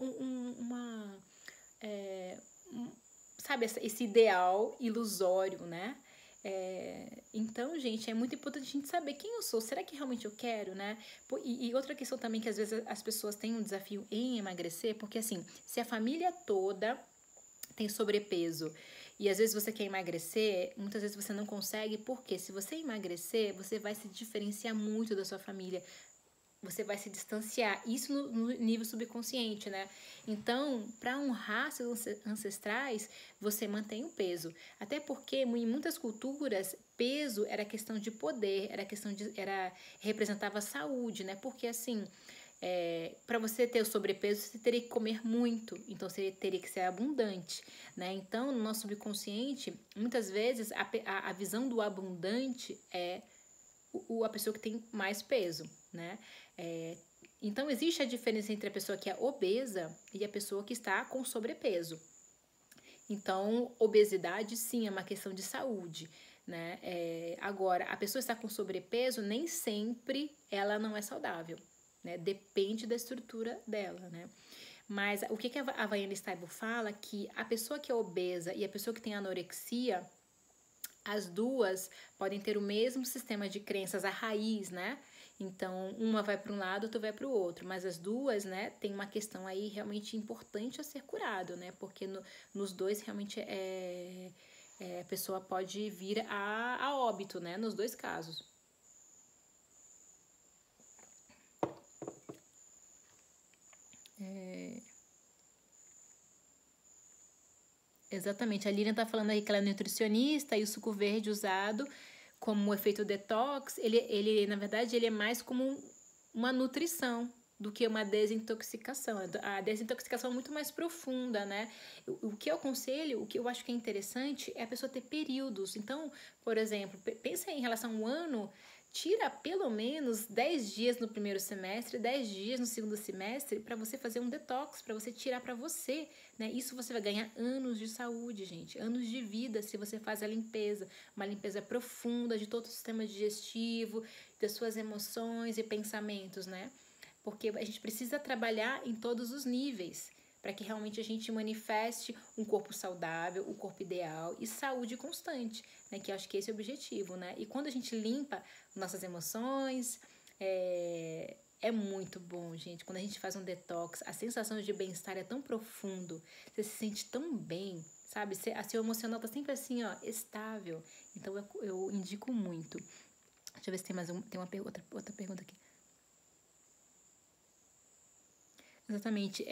sabe, esse ideal ilusório, né? Então, gente, é muito importante a gente saber quem eu sou. Será que realmente eu quero, né? E outra questão também que às vezes as pessoas têm um desafio em emagrecer, porque assim, se a família toda tem sobrepeso e às vezes você quer emagrecer, muitas vezes você não consegue, porque se você emagrecer, você vai se diferenciar muito da sua família. Você vai se distanciar, isso no nível subconsciente, né? Então, para honrar seus ancestrais, você mantém o peso. Até porque em muitas culturas, peso era questão de poder, representava saúde, né? Porque assim, para você ter o sobrepeso, você teria que comer muito, então você teria que ser abundante, né? Então, no nosso subconsciente, muitas vezes a visão do abundante é a pessoa que tem mais peso, né? Então, existe a diferença entre a pessoa que é obesa e a pessoa que está com sobrepeso. Então, obesidade, sim, é uma questão de saúde, né? Agora, a pessoa está com sobrepeso, nem sempre ela não é saudável, né? Depende da estrutura dela, né? Mas o que a Havaiana Stable fala? Que a pessoa que é obesa e a pessoa que tem anorexia, as duas podem ter o mesmo sistema de crenças, a raiz, né? Então, uma vai para um lado, outra vai para o outro. Mas as duas, né, tem uma questão aí realmente importante a ser curado, né? Porque nos dois realmente a pessoa pode vir a óbito, né? Nos dois casos. Exatamente. A Lilian tá falando aí que ela é nutricionista e o suco verde usado como efeito detox, ele na verdade, ele é mais como uma nutrição do que uma desintoxicação. A desintoxicação é muito mais profunda, né? O que eu aconselho, o que eu acho que é interessante é a pessoa ter períodos. Então, por exemplo, pensa em relação a um ano, tira pelo menos 10 dias no primeiro semestre, 10 dias no segundo semestre para você fazer um detox, para você tirar para você, né? Isso você vai ganhar anos de saúde, gente, anos de vida se você faz a limpeza, uma limpeza profunda de todo o sistema digestivo, das suas emoções e pensamentos, né? Porque a gente precisa trabalhar em todos os níveis para que realmente a gente manifeste um corpo saudável, o corpo ideal e saúde constante, né? Que eu acho que esse é o objetivo, né? E quando a gente limpa nossas emoções, é muito bom, gente. Quando a gente faz um detox, a sensação de bem-estar é tão profundo, você se sente tão bem, sabe? A seu emocional tá sempre assim, ó, estável. Então eu indico muito. Deixa eu ver se tem tem outra pergunta aqui. Exatamente.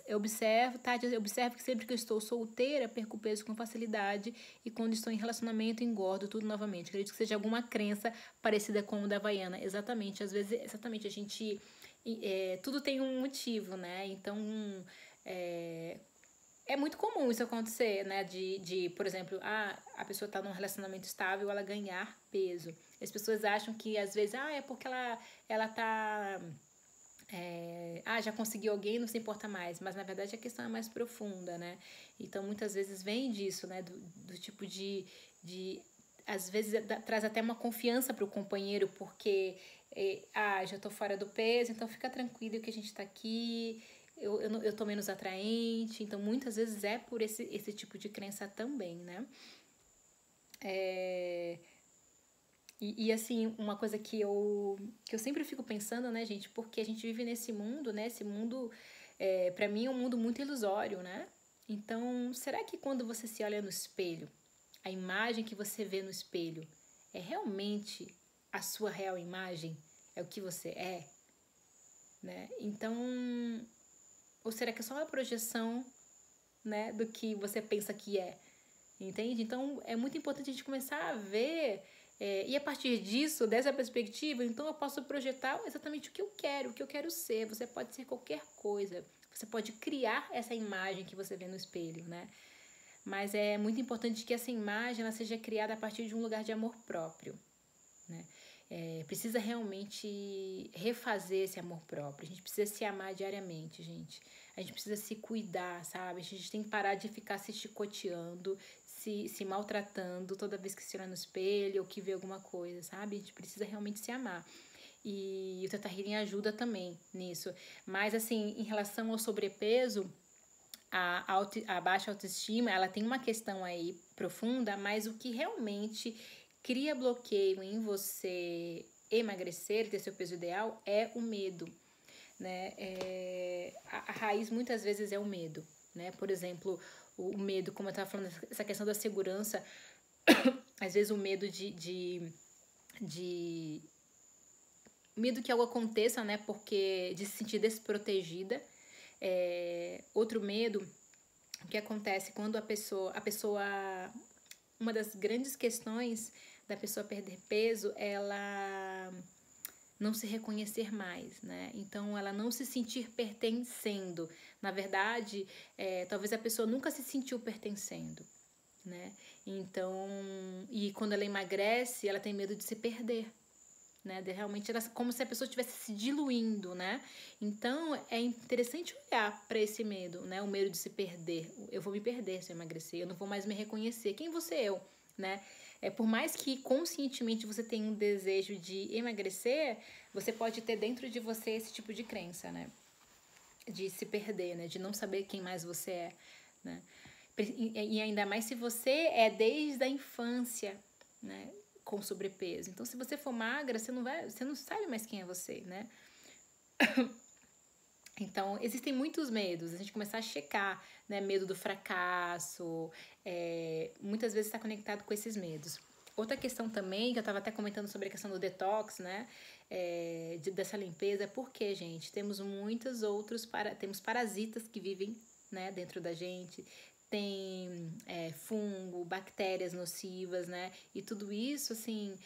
Eu observo que sempre que eu estou solteira, perco peso com facilidade e quando estou em relacionamento, engordo tudo novamente. Acredito que seja alguma crença parecida com o da Havaiana. Exatamente. Às vezes, exatamente, a gente... tudo tem um motivo, né? Então, é muito comum isso acontecer, né? Por exemplo, a pessoa tá num relacionamento estável, ela ganhar peso. As pessoas acham que, às vezes, é porque ela tá... já conseguiu alguém, não se importa mais. Mas, na verdade, a questão é mais profunda, né? Então, muitas vezes vem disso, né? Do tipo de às vezes, traz até uma confiança pro companheiro, porque... já tô fora do peso, então fica tranquilo que a gente tá aqui... Eu tô menos atraente, então muitas vezes é por esse tipo de crença também, né? Assim, uma coisa que eu sempre fico pensando, né, gente, porque a gente vive nesse mundo, né? Esse mundo, pra mim, é um mundo muito ilusório, né? Então, será que quando você se olha no espelho, a imagem que você vê no espelho é realmente a sua real imagem? É o que você é? Né? Então, ou será que é só uma projeção, né, do que você pensa que é? Entende? Então, é muito importante a gente começar a ver, e a partir disso, dessa perspectiva, então eu posso projetar exatamente o que eu quero ser. Você pode ser qualquer coisa. Você pode criar essa imagem que você vê no espelho, né? Mas é muito importante que essa imagem ela seja criada a partir de um lugar de amor próprio, né? Precisa realmente refazer esse amor próprio. A gente precisa se amar diariamente, gente. A gente precisa se cuidar, sabe? A gente tem que parar de ficar se chicoteando, se maltratando toda vez que se olha no espelho ou que vê alguma coisa, sabe? A gente precisa realmente se amar. E o Theta Healing ajuda também nisso. Mas, assim, em relação ao sobrepeso, a baixa autoestima, ela tem uma questão aí profunda, mas o que realmente cria bloqueio em você emagrecer, ter seu peso ideal, é o medo, né? A raiz muitas vezes é o medo, né? Por exemplo, o medo, como eu estava falando, essa questão da segurança, às vezes o medo de medo que algo aconteça, né? Porque de se sentir desprotegida. Outro medo que acontece quando a pessoa, uma das grandes questões da pessoa perder peso, ela não se reconhecer mais, né? Então, ela não se sentir pertencendo. Na verdade, talvez a pessoa nunca se sentiu pertencendo, né? Então, e quando ela emagrece, ela tem medo de se perder, né? Realmente era como se a pessoa estivesse se diluindo, né? Então é interessante olhar para esse medo, né? O medo de se perder. Eu vou me perder se eu emagrecer, eu não vou mais me reconhecer. Quem você é eu, né? Por mais que conscientemente você tenha um desejo de emagrecer, você pode ter dentro de você esse tipo de crença, né? De se perder, né? De não saber quem mais você é, né? E ainda mais se você é desde a infância, né? Com sobrepeso. Então, se você for magra, você não sabe mais quem é você, né? Então, existem muitos medos. A gente começar a checar, né? Medo do fracasso. Muitas vezes está conectado com esses medos. Outra questão também, que eu estava até comentando sobre a questão do detox, né? Dessa limpeza, é porque, gente, temos temos parasitas que vivem, né, dentro da gente. Tem fungo, bactérias nocivas, né? E tudo isso, assim,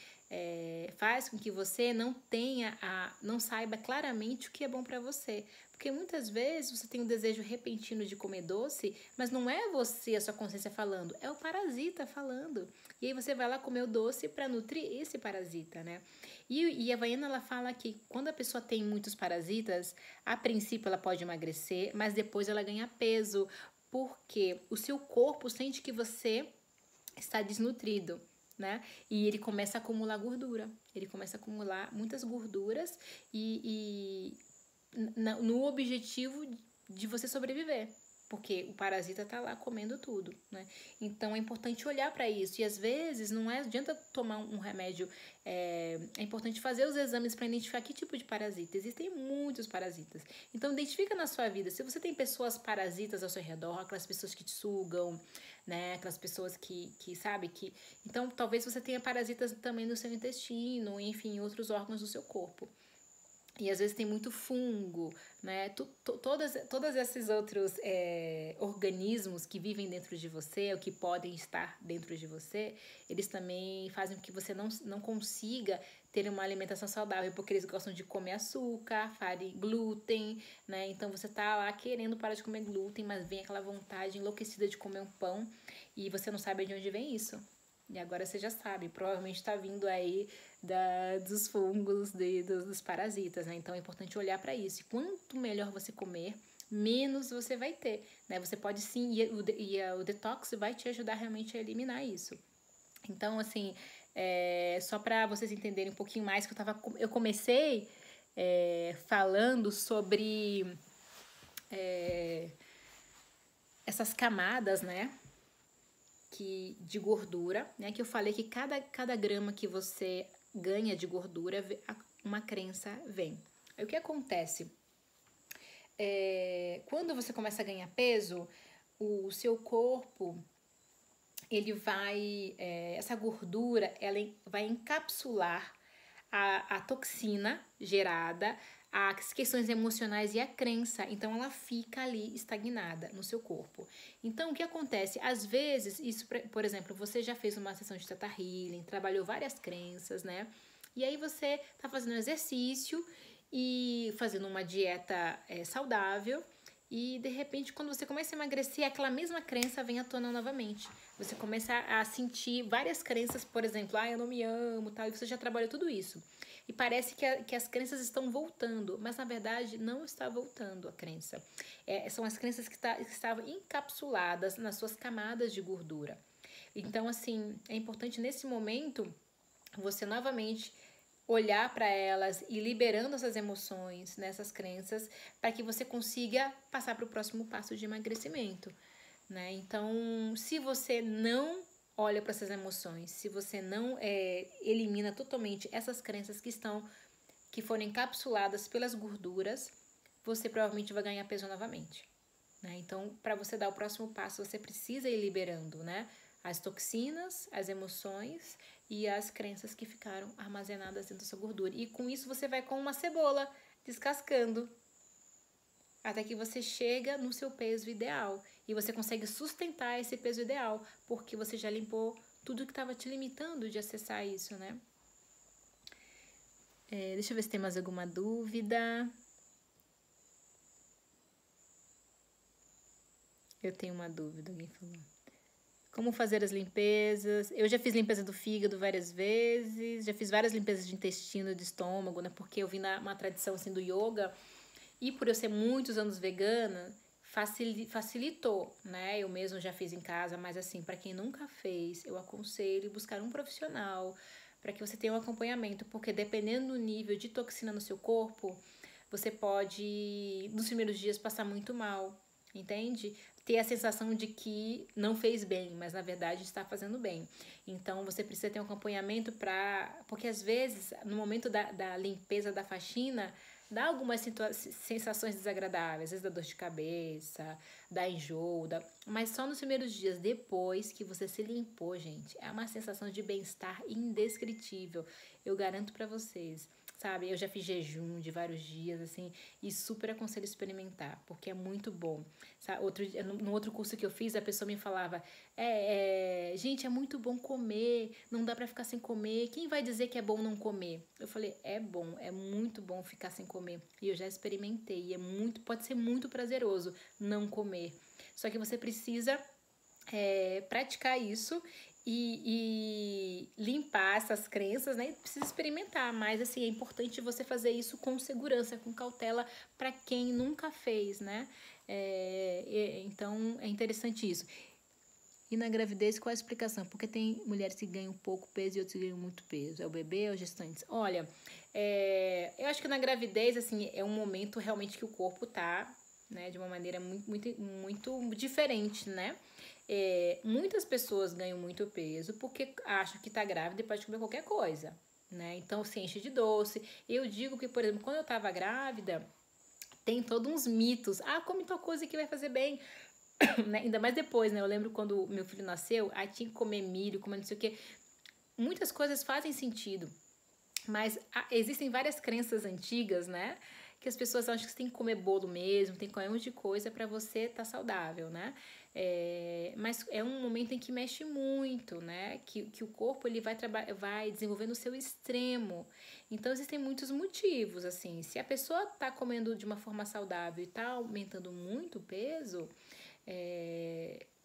faz com que você não saiba claramente o que é bom para você. Porque muitas vezes você tem um desejo repentino de comer doce, mas não é você, a sua consciência falando, é o parasita falando. E aí você vai lá comer o doce para nutrir esse parasita, né? E a Vaiana, ela fala que quando a pessoa tem muitos parasitas, a princípio ela pode emagrecer, mas depois ela ganha peso, porque o seu corpo sente que você está desnutrido, né? E ele começa a acumular gordura. Ele começa a acumular muitas gorduras no objetivo de você sobreviver. Porque o parasita tá lá comendo tudo, né? Então é importante olhar para isso. E às vezes não adianta tomar um remédio. É importante fazer os exames para identificar que tipo de parasita. Existem muitos parasitas. Então identifica na sua vida. Se você tem pessoas parasitas ao seu redor, aquelas pessoas que te sugam, né? Aquelas pessoas que sabe que. Então talvez você tenha parasitas também no seu intestino, enfim, em outros órgãos do seu corpo. e às vezes tem muito fungo, né? Todos esses outros organismos que vivem dentro de você, ou que podem estar dentro de você, eles também fazem com que você não consiga ter uma alimentação saudável, porque eles gostam de comer açúcar, glúten, né? Então você tá lá querendo parar de comer glúten, mas vem aquela vontade enlouquecida de comer um pão e você não sabe de onde vem isso. E agora você já sabe, provavelmente está vindo aí dos fungos, dos parasitas, né? Então é importante olhar para isso. E quanto melhor você comer, menos você vai ter, né? Você pode sim, o detox vai te ajudar realmente a eliminar isso. Então, assim, só para vocês entenderem um pouquinho mais, que eu comecei falando sobre essas camadas, né? De gordura, né? Que eu falei que cada grama que você ganha de gordura, uma crença vem. Aí o que acontece? Quando você começa a ganhar peso, o seu corpo, ele vai, essa gordura, ela vai encapsular a toxina gerada, as questões emocionais e a crença. Então, ela fica ali estagnada no seu corpo. Então, o que acontece? Às vezes, isso, por exemplo, você já fez uma sessão de Theta Healing, trabalhou várias crenças, né? E aí você tá fazendo exercício e fazendo uma dieta saudável. E, de repente, quando você começa a emagrecer, aquela mesma crença vem à tona novamente. Você começa a sentir várias crenças, por exemplo, eu não me amo, tal, e você já trabalhou tudo isso. E parece que as crenças estão voltando, mas na verdade não está voltando a crença. São as crenças que estavam encapsuladas nas suas camadas de gordura. Então, assim, é importante nesse momento você novamente olhar para elas e liberando essas emoções, nessas crenças, para que você consiga passar para o próximo passo de emagrecimento, né? Então, se você não olha para essas emoções, se você não elimina totalmente essas crenças que foram encapsuladas pelas gorduras, você provavelmente vai ganhar peso novamente, né? Então, para você dar o próximo passo, você precisa ir liberando, né? As toxinas, as emoções e as crenças que ficaram armazenadas dentro da sua gordura. E com isso você vai com uma cebola, descascando, até que você chega no seu peso ideal. E você consegue sustentar esse peso ideal, porque você já limpou tudo que estava te limitando de acessar isso, né? Deixa eu ver se tem mais alguma dúvida. Eu tenho uma dúvida, alguém falou. Como fazer as limpezas? Eu já fiz limpeza do fígado várias vezes, já fiz várias limpezas de intestino, de estômago, né? Porque eu vim uma tradição assim do yoga, e por eu ser muitos anos vegana, facilitou, né? Eu mesmo já fiz em casa, mas assim, para quem nunca fez, eu aconselho buscar um profissional para que você tenha um acompanhamento, porque dependendo do nível de toxina no seu corpo, você pode, nos primeiros dias, passar muito mal, entende? Ter a sensação de que não fez bem, mas na verdade está fazendo bem. Então você precisa ter um acompanhamento porque às vezes, no momento da limpeza, da faxina, dá algumas sensações desagradáveis, às vezes dá dor de cabeça, dá enjoo, mas só nos primeiros dias, depois que você se limpou, gente, é uma sensação de bem-estar indescritível. Eu garanto pra vocês. Sabe, eu já fiz jejum de vários dias, assim, e super aconselho experimentar, porque é muito bom. Sabe, no outro curso que eu fiz, a pessoa me falava, gente, é muito bom comer, não dá pra ficar sem comer, quem vai dizer que é bom não comer? Eu falei, é bom, é muito bom ficar sem comer, e eu já experimentei, pode ser muito prazeroso não comer, só que você precisa praticar isso e limpar essas crenças, né? Precisa experimentar, mas assim, é importante você fazer isso com segurança, com cautela, para quem nunca fez, né? Então, é interessante isso. E na gravidez, qual a explicação? Porque tem mulheres que ganham pouco peso e outras que ganham muito peso. É o bebê ou os gestantes? Olha, eu acho que na gravidez, assim, é um momento realmente que o corpo tá, né, de uma maneira muito, muito, muito diferente, né? Muitas pessoas ganham muito peso porque acham que tá grávida e pode comer qualquer coisa, né? Então se enche de doce. Eu digo que, por exemplo, quando eu tava grávida, tem todos uns mitos. Come tal coisa que vai fazer bem. Né? Ainda mais depois, né? Eu lembro quando meu filho nasceu, tinha que comer milho, comer não sei o quê. Muitas coisas fazem sentido. Mas existem várias crenças antigas, né? Que as pessoas acham que você tem que comer bolo mesmo, tem que comer um monte de coisa para você estar saudável, né? Mas é um momento em que mexe muito, né? Que o corpo ele vai desenvolvendo o seu extremo. Então existem muitos motivos, assim. Se a pessoa está comendo de uma forma saudável e está aumentando muito o peso,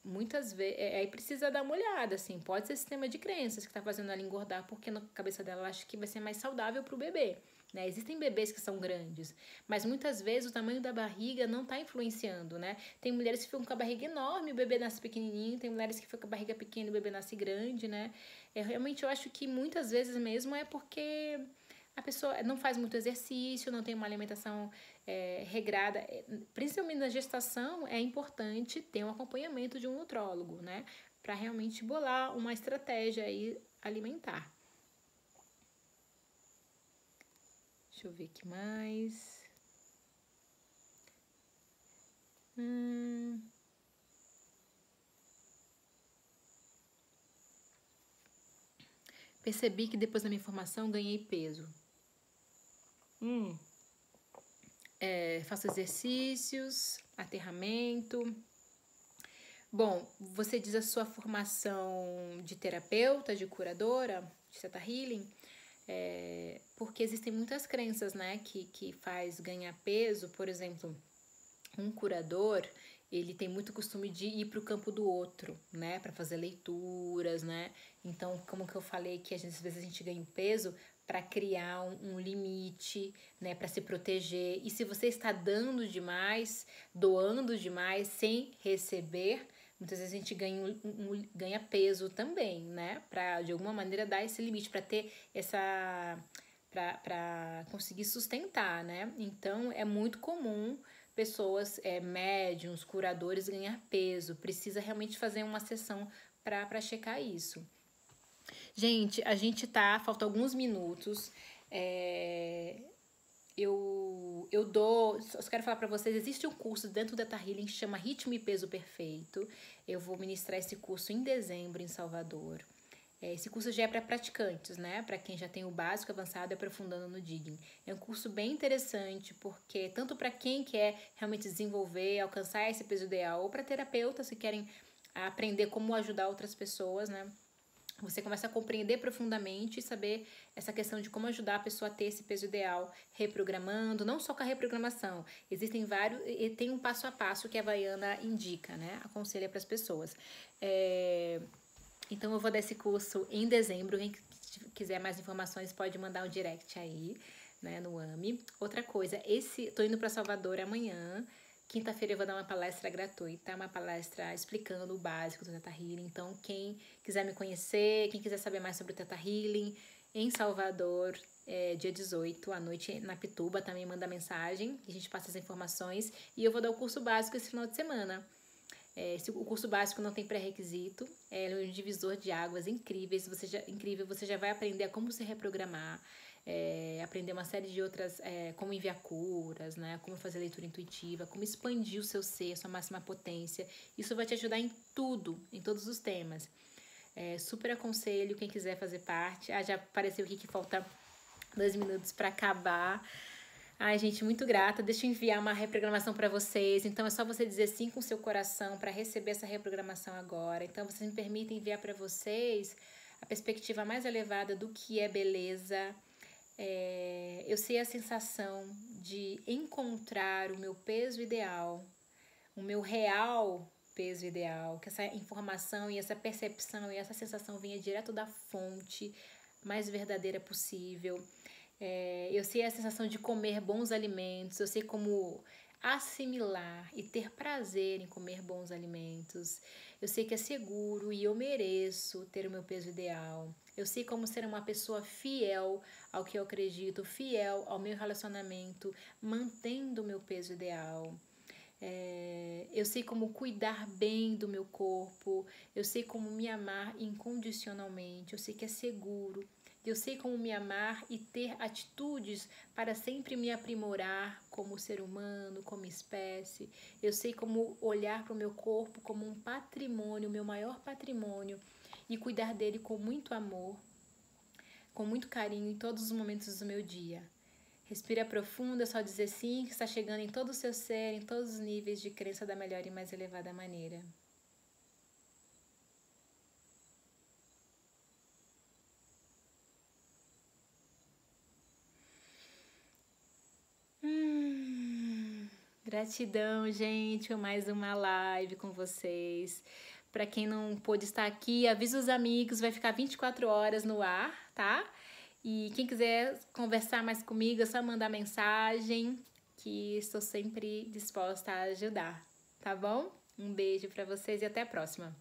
muitas vezes aí precisa dar uma olhada, assim, pode ser sistema de crenças que está fazendo ela engordar porque na cabeça dela ela acha que vai ser mais saudável para o bebê, né? Existem bebês que são grandes, mas muitas vezes o tamanho da barriga não está influenciando, né? Tem mulheres que ficam com a barriga enorme e o bebê nasce pequenininho, tem mulheres que ficam com a barriga pequena e o bebê nasce grande, né? Realmente eu acho que muitas vezes mesmo é porque a pessoa não faz muito exercício, não tem uma alimentação regrada. Principalmente na gestação, é importante ter um acompanhamento de um nutrólogo, né? Para realmente bolar uma estratégia aí alimentar. Deixa eu ver aqui mais. Percebi que depois da minha formação ganhei peso. Faço exercícios, aterramento. Bom, você diz a sua formação de terapeuta, de curadora, de Theta Healing, porque existem muitas crenças, né, que faz ganhar peso. Por exemplo, um curador, ele tem muito costume de ir para o campo do outro, né, para fazer leituras, né. Então, como que eu falei que às vezes a gente ganha peso para criar um limite, né, para se proteger. E se você está dando demais, doando demais sem receber, muitas vezes a gente ganha peso também, né, para de alguma maneira dar esse limite, para ter essa para conseguir sustentar, né? Então é muito comum pessoas, médiums, curadores ganhar peso. Precisa realmente fazer uma sessão para checar isso. Gente, a gente falta alguns minutos. Só quero falar para vocês, existe um curso dentro da Theta Healing que chama Ritmo e Peso Perfeito. Eu vou ministrar esse curso em dezembro em Salvador. Esse curso já é para praticantes, né? Para quem já tem o básico, avançado e aprofundando no Digging. É um curso bem interessante, porque tanto para quem quer realmente desenvolver, alcançar esse peso ideal, ou para terapeutas que querem aprender como ajudar outras pessoas, né? Você começa a compreender profundamente e saber essa questão de como ajudar a pessoa a ter esse peso ideal, reprogramando, não só com a reprogramação. Existem vários, e tem um passo a passo que a Vaiana indica, né? Aconselha para as pessoas. Então eu vou dar esse curso em dezembro. Quem quiser mais informações pode mandar um direct aí, né, no AMI. Outra coisa, tô indo para Salvador amanhã. Quinta-feira eu vou dar uma palestra gratuita, uma palestra explicando o básico do Theta Healing. Então, quem quiser me conhecer, quem quiser saber mais sobre o Theta Healing, em Salvador, dia 18, à noite, na Pituba, também manda mensagem, que a gente passa as informações. E eu vou dar o curso básico esse final de semana. O curso básico não tem pré-requisito, é um divisor de águas incríveis. Você já vai aprender a como se reprogramar, aprender uma série de outras, como enviar curas, né? Como fazer leitura intuitiva, como expandir o seu ser, sua máxima potência. Isso vai te ajudar em tudo, em todos os temas. Super aconselho quem quiser fazer parte. Já apareceu aqui que falta 2 minutos para acabar. Ai, gente, muito grata. Deixa eu enviar uma reprogramação para vocês. Então, é só você dizer sim com o seu coração para receber essa reprogramação agora. Então, vocês me permitem enviar para vocês a perspectiva mais elevada do que é beleza. Eu sei a sensação de encontrar o meu peso ideal, o meu real peso ideal, que essa informação e essa percepção e essa sensação venha direto da fonte mais verdadeira possível. Eu sei a sensação de comer bons alimentos, eu sei como assimilar e ter prazer em comer bons alimentos. Eu sei que é seguro e eu mereço ter o meu peso ideal. Eu sei como ser uma pessoa fiel ao que eu acredito, fiel ao meu relacionamento, mantendo o meu peso ideal. Eu sei como cuidar bem do meu corpo, eu sei como me amar incondicionalmente, eu sei que é seguro. Eu sei como me amar e ter atitudes para sempre me aprimorar como ser humano, como espécie. Eu sei como olhar para o meu corpo como um patrimônio, meu maior patrimônio, e cuidar dele com muito amor. com muito carinho em todos os momentos do meu dia. Respira profundo, é só dizer sim, que está chegando em todo o seu ser, em todos os níveis de crença da melhor e mais elevada maneira. Gratidão, gente, por mais uma live com vocês. Para quem não pôde estar aqui, avisa os amigos, vai ficar 24 horas no ar, tá? E quem quiser conversar mais comigo, é só mandar mensagem, que estou sempre disposta a ajudar, tá bom? Um beijo para vocês e até a próxima.